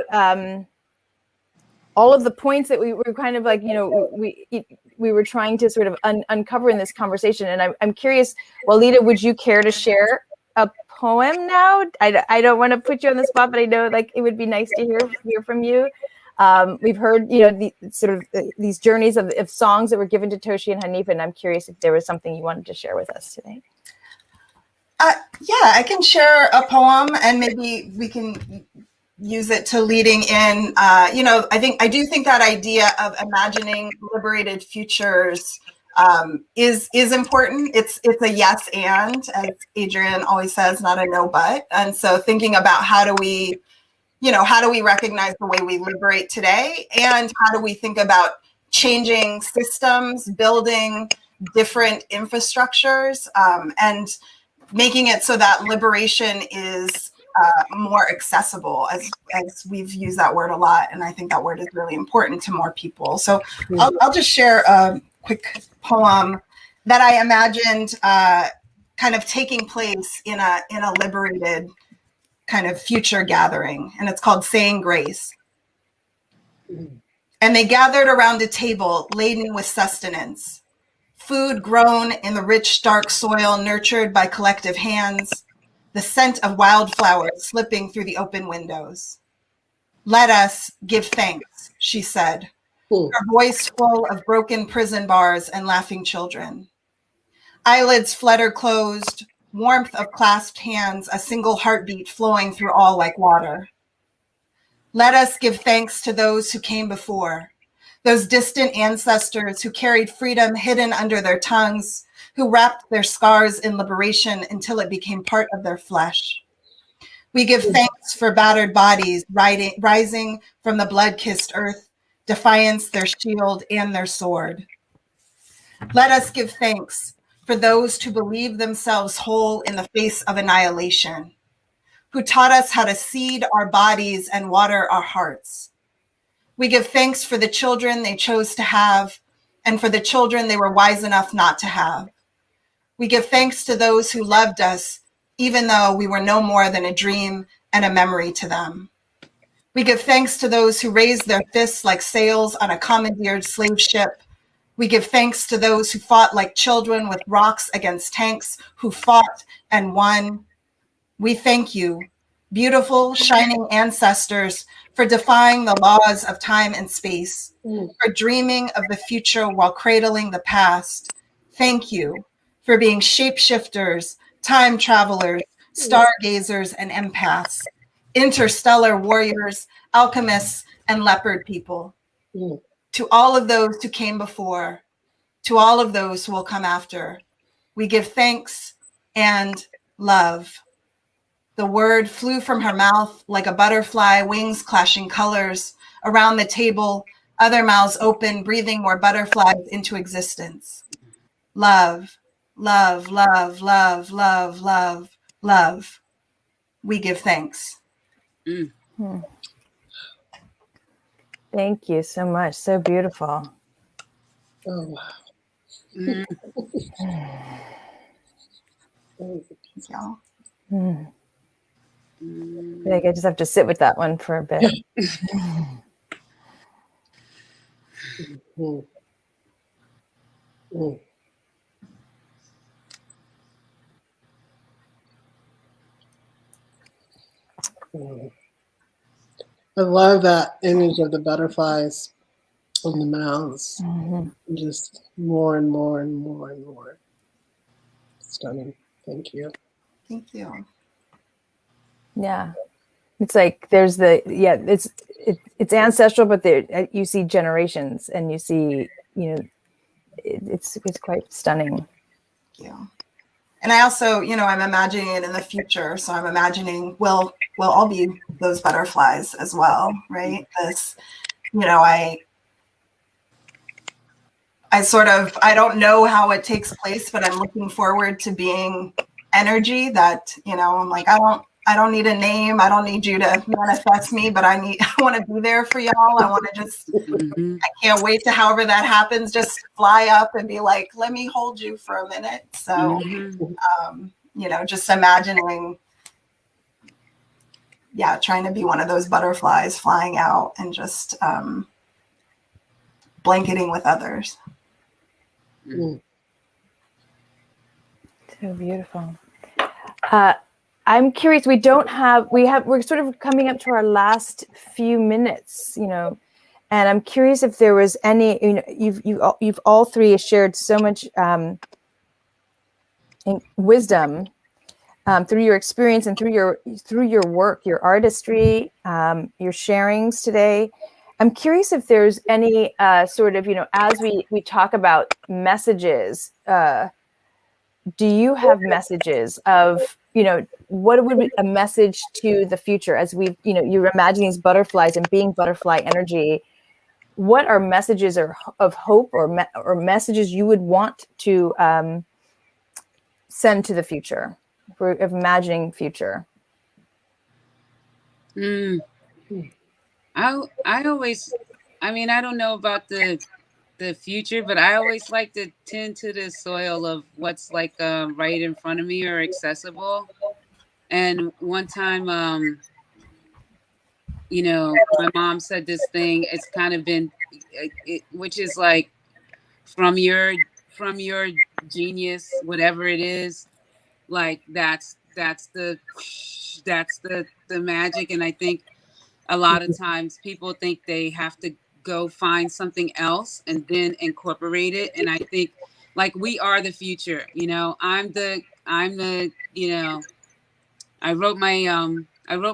all of the points that we were kind of like, we were trying to sort of uncover in this conversation. And I'm curious, Walidah, would you care to share a poem now? I don't want to put you on the spot, but I know like it would be nice to hear from you. We've heard, these journeys of songs that were given to Toshi and Hanifa, and I'm curious if there was something you wanted to share with us today. Yeah, I can share a poem, and maybe we can use it to leading in. I do think that idea of imagining liberated futures is important. It's a yes and, as Adrienne always says, not a no but. And so thinking about how do we recognize the way we liberate today, and how do we think about changing systems, building different infrastructures, and making it so that liberation is more accessible, as we've used that word a lot. And I think that word is really important to more people. So I'll just share a quick poem that I imagined kind of taking place in a liberated kind of future gathering. And it's called Saying Grace. And they gathered around a table laden with sustenance, food grown in the rich, dark soil, nurtured by collective hands, the scent of wildflowers slipping through the open windows. Let us give thanks, she said, her voice full of broken prison bars and laughing children. Eyelids flutter closed, warmth of clasped hands, a single heartbeat flowing through all like water. Let us give thanks to those who came before, those distant ancestors who carried freedom hidden under their tongues, who wrapped their scars in liberation until it became part of their flesh. We give thanks for battered bodies rising from the blood-kissed earth, defiance their shield and their sword. Let us give thanks for those who believe themselves whole in the face of annihilation, who taught us how to seed our bodies and water our hearts. We give thanks for the children they chose to have, and for the children they were wise enough not to have. We give thanks to those who loved us, even though we were no more than a dream and a memory to them. We give thanks to those who raised their fists like sails on a commandeered slave ship. We give thanks to those who fought like children with rocks against tanks, who fought and won. We thank you, beautiful, shining ancestors, for defying the laws of time and space, for dreaming of the future while cradling the past. Thank you for being shapeshifters, time travelers, stargazers, and empaths, interstellar warriors, alchemists, and leopard people. To all of those who came before, to all of those who will come after, we give thanks and love. The word flew from her mouth like a butterfly, wings clashing colors. Around the table, other mouths open, breathing more butterflies into existence. Love, love, love, love, love, love, love. We give thanks. Thank you so much. So beautiful. Oh, wow. Thanks, y'all. I think I just have to sit with that one for a bit. I love that image of the butterflies on the mouths. Just more and more and more and more. Stunning. Thank you. Thank you. Yeah. It's like there's it's ancestral, but there you see generations, and you see, it's quite stunning. Thank you. And I also, I'm imagining it in the future. So I'm imagining we'll all be those butterflies as well, right? This, I don't know how it takes place, but I'm looking forward to being energy that, I'm like, I don't need a name. I don't need you to manifest me, but I want to be there for y'all. I want to just, I can't wait to, however that happens, just fly up and be like, let me hold you for a minute. So, just imagining, trying to be one of those butterflies flying out and just blanketing with others. So beautiful. I'm curious. We're sort of coming up to our last few minutes, and I'm curious if there was any, you've all three shared so much wisdom. through your experience and through your work, your artistry, your sharings today. I'm curious if there's any sort of, as we talk about messages, do you have messages of, what would be a message to the future as you're imagining these butterflies and being butterfly energy? What are messages of hope or messages you would want to send to the future, for imagining future? I always, I mean, I don't know about the future, but I always like to tend to the soil of what's like right in front of me or accessible. And one time, my mom said this thing. It's kind of been, which is like from your genius, whatever it is, like that's the magic. And I think a lot of times people think they have to go find something else and then incorporate it. And I think like we are the future, I'm the I wrote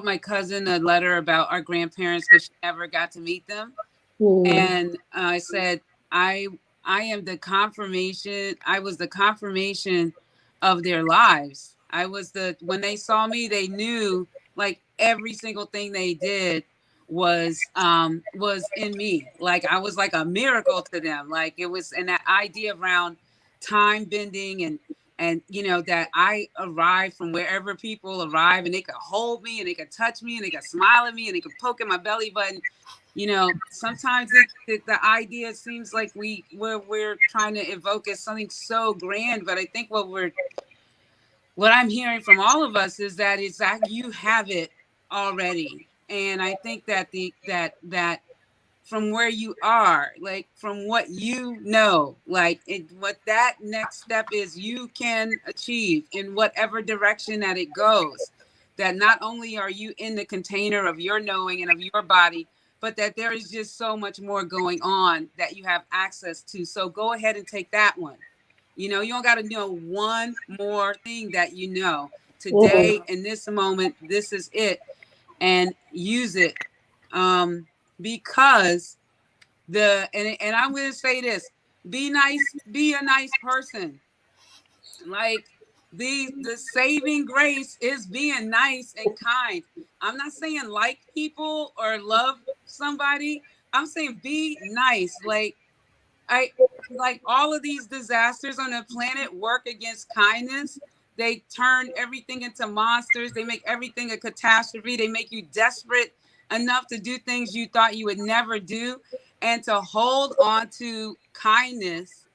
my cousin a letter about our grandparents because she never got to meet them. And I said, I am the confirmation. I was the confirmation of their lives. When they saw me, they knew like every single thing they did was in me. Like I was like a miracle to them. Like it was, and that idea around time bending and that I arrive from wherever people arrive and they could hold me and they could touch me and they could smile at me and they could poke at my belly button. Sometimes the idea seems like we're trying to evoke as something so grand, but I think what I'm hearing from all of us is that it's that you have it already. And I think that that from where you are, like from what what that next step is, you can achieve in whatever direction that it goes. That not only are you in the container of your knowing and of your body, but that there is just so much more going on that you have access to. So go ahead and take that one. You don't got to know one more thing that today in this moment. This is it, and use it. Because and I'm going to say this, be nice, be a nice person. Like the saving grace is being nice and kind. I'm not saying like people or love somebody. I'm saying be nice. Like all of these disasters on the planet work against kindness. They turn everything into monsters. They make everything a catastrophe. They make you desperate enough to do things you thought you would never do. And to hold on to kindness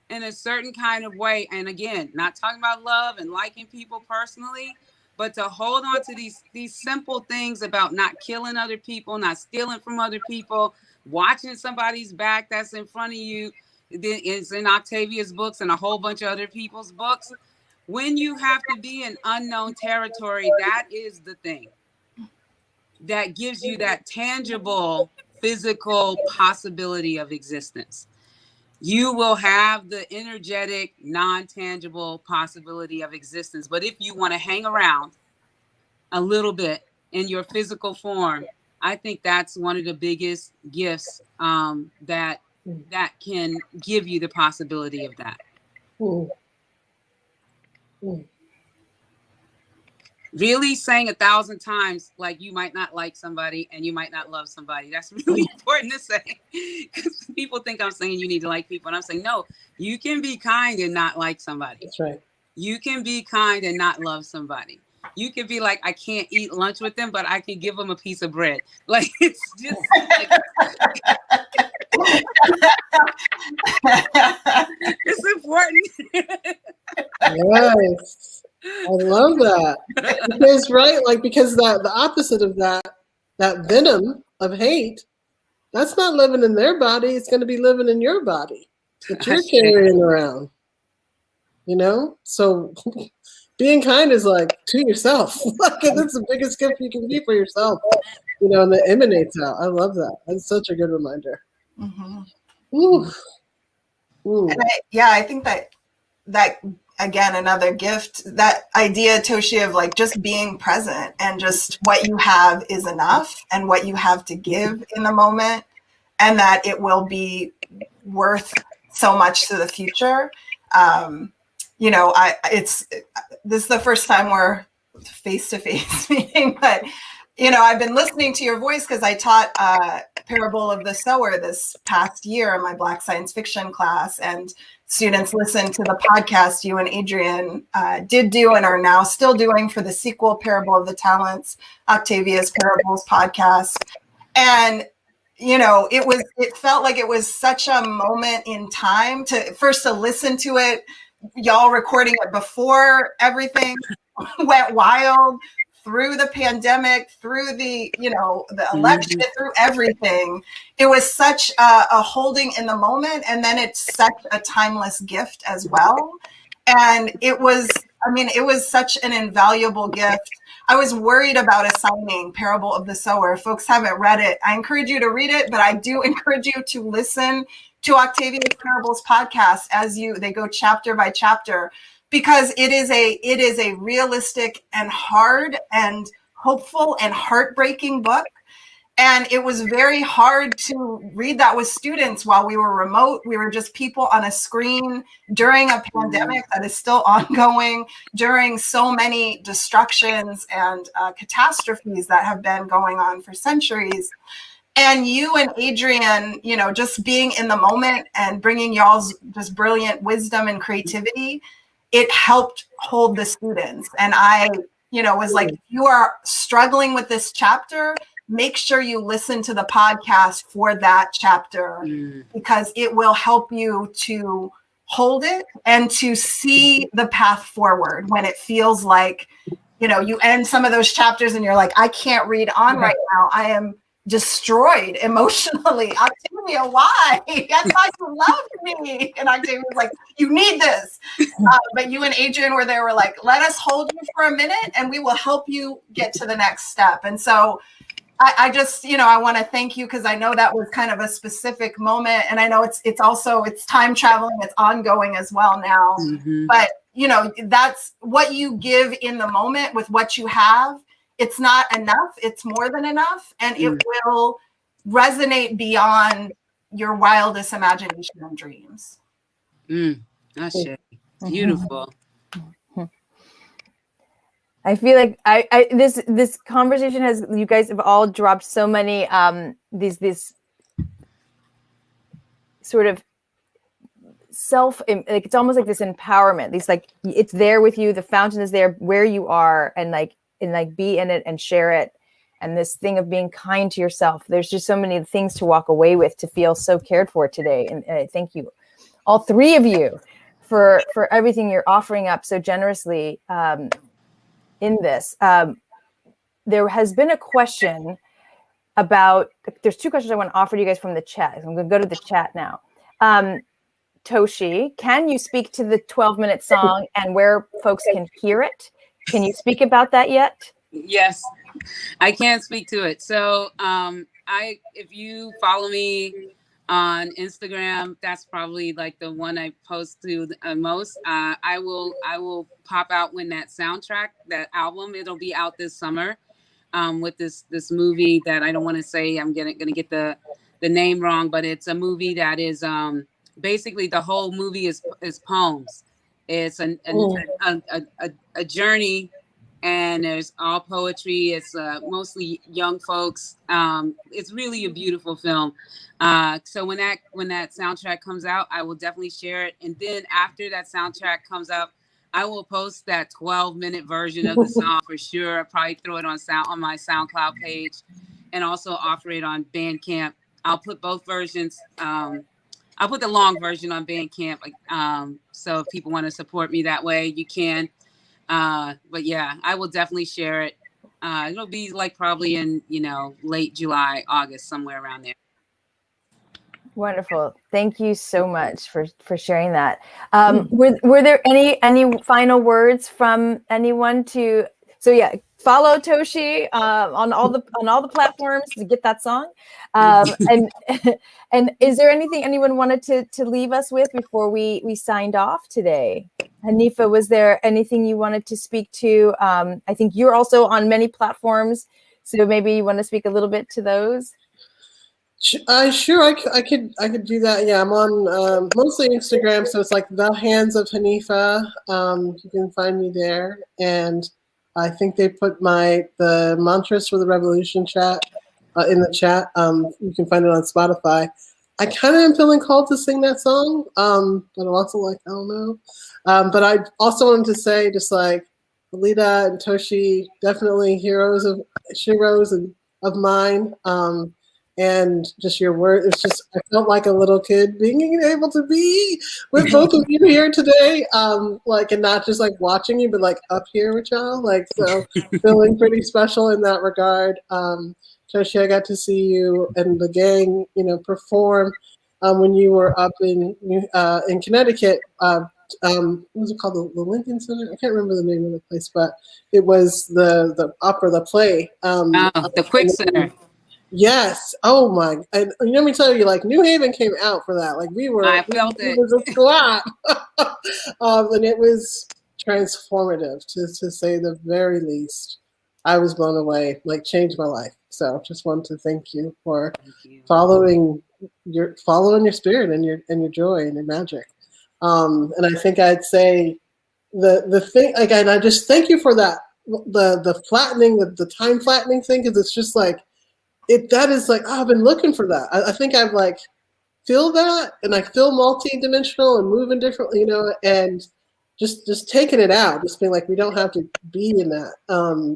in a certain kind of way. And again, not talking about love and liking people personally, but to hold on to these simple things about not killing other people, not stealing from other people, watching somebody's back that's in front of you. It's in Octavia's books and a whole bunch of other people's books. When you have to be in unknown territory, that is the thing that gives you that tangible, physical possibility of existence. You will have the energetic, non-tangible possibility of existence. But if you want to hang around a little bit in your physical form, I think that's one of the biggest gifts that can give you the possibility of that. Really saying 1,000 times, like you might not like somebody and you might not love somebody. That's really important to say, because people think I'm saying you need to like people. And I'm saying, no, you can be kind and not like somebody. That's right. You can be kind and not love somebody. You can be like, I can't eat lunch with them, but I can give them a piece of bread. Like, it's just like, it's important. Yes. I love that. Because because the opposite of that venom of hate, that's not living in their body. It's going to be living in your body that you're carrying around. So being kind is like to yourself. Like that's the biggest gift you can be for yourself. And that emanates out. I love that. That's such a good reminder. Mm-hmm. Ooh. Ooh. And I think that again, another gift. That idea, Toshi, of like just being present and just what you have is enough and what you have to give in the moment, and that it will be worth so much to the future. You know, this is the first time we're face-to-face meeting, but you know, I've been listening to your voice because I taught Parable of the Sower this past year in my Black science fiction class, and students listened to the podcast you and Adrian did do and are now still doing for the sequel, Parable of the Talents, Octavia's Parables podcast. And you know, it felt like it was such a moment in time to listen to it, y'all recording it before everything went wild, through the pandemic, through the, you know, the election, through everything. It was such a holding in the moment. And then it's such a timeless gift as well. And it was such an invaluable gift. I was worried about assigning Parable of the Sower. If folks haven't read it, I encourage you to read it, but I do encourage you to listen to Octavia's Parables podcast they go chapter by chapter, because it is a realistic and hard and hopeful and heartbreaking book. And it was very hard to read that with students while we were remote. We were just people on a screen during a pandemic that is still ongoing, during so many destructions and catastrophes that have been going on for centuries. And you and Adrian, you know, just being in the moment and bringing y'all's just brilliant wisdom and creativity, it helped hold the students. And I, you know, was like, if you are struggling with this chapter, make sure you listen to the podcast for that chapter, because it will help you to hold it and to see the path forward when it feels like, you know, you end some of those chapters and you're like, I can't read on right now. I am destroyed emotionally. Octavia, why? I thought you loved me. And Octavia was like, you need this. But you and Adrian were there, were like, let us hold you for a minute and we will help you get to the next step. And so I just, you know, I want to thank you, because I know that was kind of a specific moment. And I know it's also time traveling, it's ongoing as well now. But, you know, that's what you give in the moment with what you have. It's not enough. It's more than enough. And it will resonate beyond your wildest imagination and dreams. That's beautiful. I feel like this conversation you guys have all dropped so many these sort of like, it's almost like this empowerment. These, like, it's there with you. The fountain is there where you are, and be in it and share it. And this thing of being kind to yourself. There's just so many things to walk away with, to feel so cared for today. And I thank you, all three of you, for everything you're offering up so generously in this. There has been a question about, there's two questions I want to offer to you guys from the chat. I'm going to go to the chat now. Toshi, can you speak to the 12-minute song and where folks can hear it? Can you speak about that yet? Yes, I can speak to it. So if you follow me on Instagram, that's probably like the one I post to the most. I will pop out when that soundtrack, that album, it'll be out this summer with this movie that I don't want to say, I'm gonna get the name wrong, but it's a movie that is basically the whole movie is poems. It's a journey, and there's all poetry. It's mostly young folks. It's really a beautiful film. So when that soundtrack comes out, I will definitely share it. And then after that soundtrack comes out, I will post that 12-minute version of the song for sure. I'll probably throw it on my SoundCloud page, and also offer it on Bandcamp. I'll put both versions. I'll put the long version on Bandcamp. So if people want to support me that way, you can. But yeah, I will definitely share it. It'll be like probably in, late July, August, somewhere around there. Wonderful. Thank you so much for sharing that. Were there any final words from anyone to? So yeah, follow Toshi on all the platforms to get that song. And is there anything anyone wanted to leave us with before we signed off today? Hanifa, was there anything you wanted to speak to? I think you're also on many platforms, so maybe you want to speak a little bit to those. Sure, I could do that. Yeah, I'm on mostly Instagram, so it's like The Hands of Hanifa. You can find me there, and I think they put the mantras for the revolution chat in the chat. You can find it on Spotify. I kind of am feeling called to sing that song, but I'm also like, I don't know. But I also wanted to say, just like Walidah and Toshi, definitely heroes of mine. And just your word, it's just, I felt like a little kid being able to be with both of you here today, like, and not just like watching you, but like up here with y'all, like, so feeling pretty special in that regard. Toshi, I got to see you and the gang, perform when you were up in Connecticut. What was it called? The Lincoln Center? I can't remember the name of the place, but it was the opera, the play. The Quick Center. Yes. Oh my! And let me tell you, like New Haven came out for that. Like I felt it. It was a squat, and it was transformative to say the very least. I was blown away. Like changed my life. So just wanted to thank you for following your spirit and your joy and your magic. And I think I'd say the thing again. I just thank you for that. The flattening, the time flattening thing, because it's just like. That is like, I've been looking for that. I think I've like feel that, and I feel multi-dimensional and moving differently, and just taking it out, just being like, we don't have to be in that.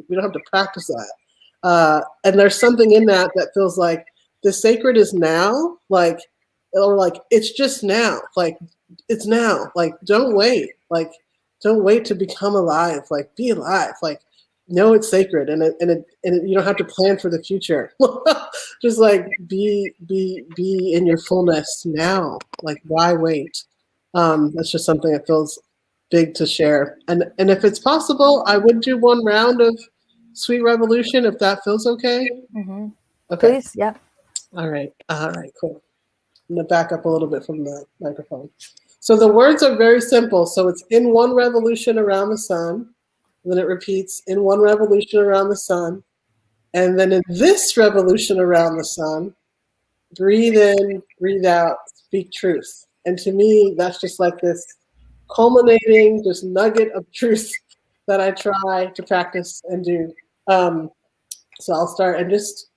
We don't have to practice that. And there's something in that feels like the sacred is now, like, or like, it's just now, like, it's now, like, don't wait to become alive, like, be alive, like, know it's sacred, and you don't have to plan for the future. Just like be in your fullness now. Like why wait? That's just something that feels big to share. And if it's possible, I would do one round of Sweet Revolution if that feels okay. Mm-hmm. Okay. Please, yeah. All right, cool. I'm gonna back up a little bit from the microphone. So the words are very simple. So it's in one revolution around the sun. And then it repeats in one revolution around the sun. And then in this revolution around the sun, breathe in, breathe out, speak truth. And to me, that's just like this culminating, just nugget of truth that I try to practice and do. So I'll start and just,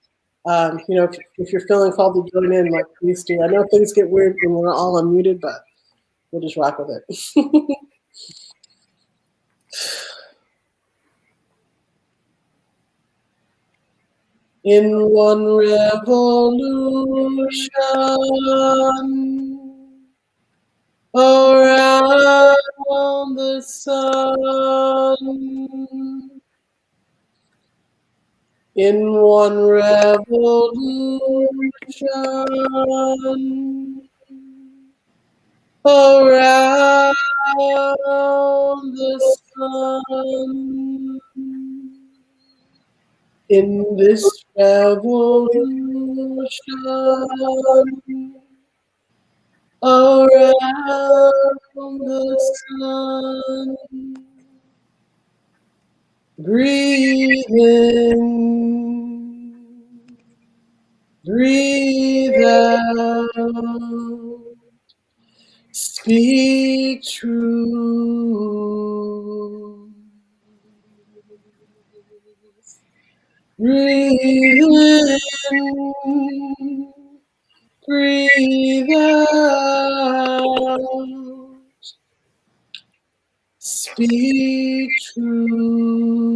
if you're feeling called to join in, like please do. I know things get weird when we're all unmuted, but we'll just rock with it. In one revolution around the sun, in one revolution around the sun. In this revolution around the sun, breathe in, breathe out, speak truth. Breathe in, breathe out, speak truth.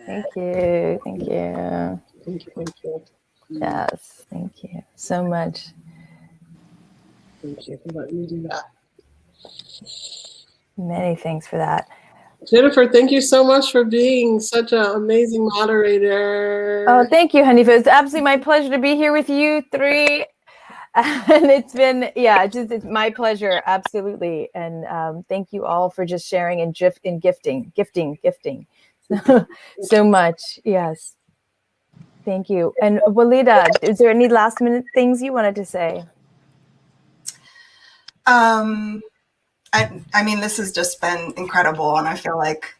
Thank you. Thank you. Thank you. Yes, thank you so much. Thank you for letting me do that. Many thanks for that. Jennifer, thank you so much for being such an amazing moderator. Oh, thank you, Hanifa. It's absolutely my pleasure to be here with you three. And it's been, it's my pleasure, absolutely. And thank you all for just sharing and gifting so much. Yes. Thank you. And Walidah, is there any last minute things you wanted to say? I mean, this has just been incredible, and I feel like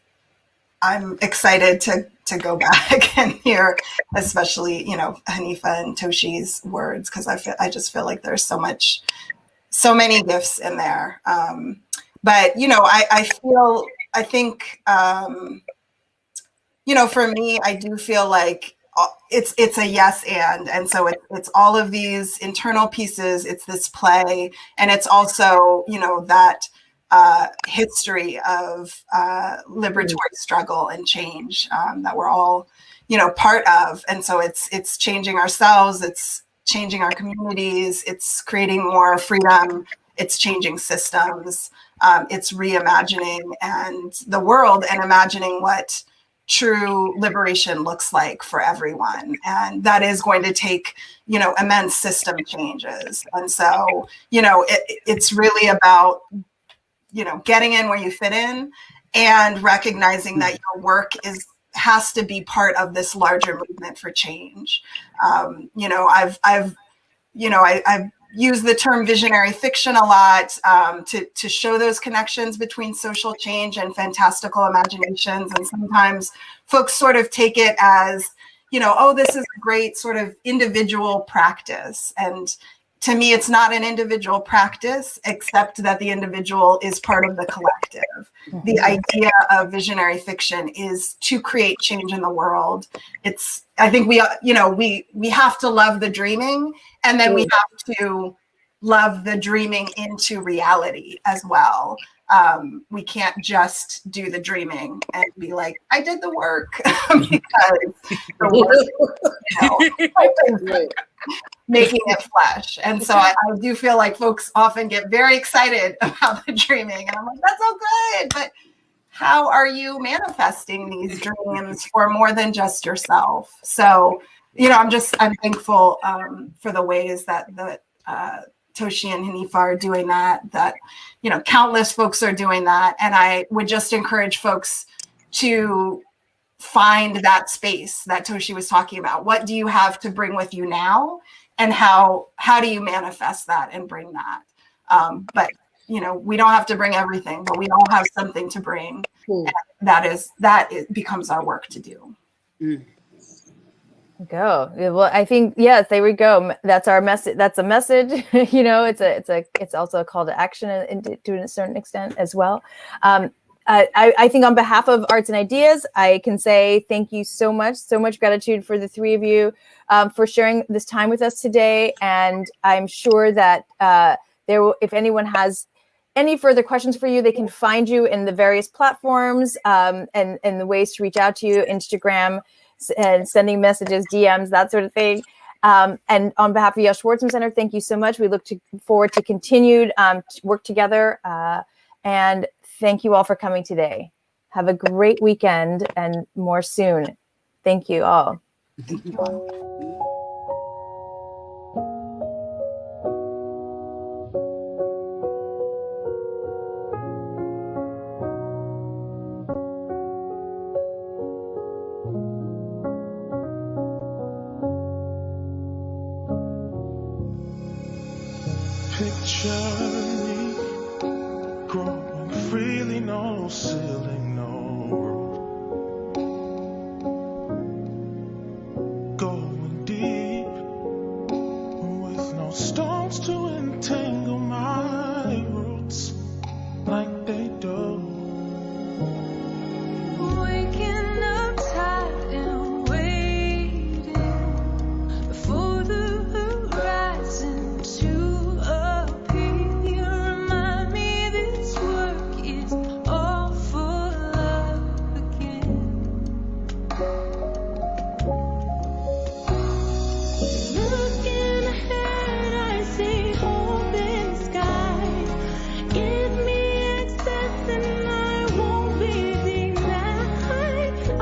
I'm excited to go back and hear, especially, Hanifa and Toshi's words, because I just feel like there's so many gifts in there. But I think for me, I do feel like it's a yes and so it's all of these internal pieces. It's this play, and it's also that history of liberatory struggle and change that we're all part of. And so it's changing ourselves, it's changing our communities, it's creating more freedom, it's changing systems, it's reimagining and the world and imagining what true liberation looks like for everyone. And that is going to take, immense system changes. And so, it's really about, getting in where you fit in and recognizing that your work has to be part of this larger movement for change. I've used the term visionary fiction a lot to show those connections between social change and fantastical imaginations. And sometimes folks sort of take it as, oh, this is a great sort of individual practice. And to me, it's not an individual practice, except that the individual is part of the collective. The idea of visionary fiction is to create change in the world. I think we have to love the dreaming, and then we have to love the dreaming into reality as well. We can't just do the dreaming and be like, I did the work, because the work, making it flesh. And so I do feel like folks often get very excited about the dreaming, and I'm like, that's so good, but how are you manifesting these dreams for more than just yourself? So, I'm thankful for the ways that Toshi and Hanifa are doing that, countless folks are doing that. And I would just encourage folks to find that space that Toshi was talking about. What do you have to bring with you now? And how do you manifest that and bring that? But we don't have to bring everything, but we all have something to bring. That becomes our work to do. Go. Well, I think, yes, there we go. That's our message. That's a message. It's also a call to action to a certain extent as well. I think on behalf of Arts and Ideas, I can say thank you so much gratitude for the three of you for sharing this time with us today. And I'm sure that if anyone has any further questions for you, they can find you in the various platforms and the ways to reach out to you, Instagram, and sending messages, DMs, that sort of thing. And on behalf of Yale Schwarzman Center, thank you so much. We look forward to continued work together. And thank you all for coming today. Have a great weekend and more soon. Thank you all. Thank you all. Picture me growing freely, no ceiling, no roof.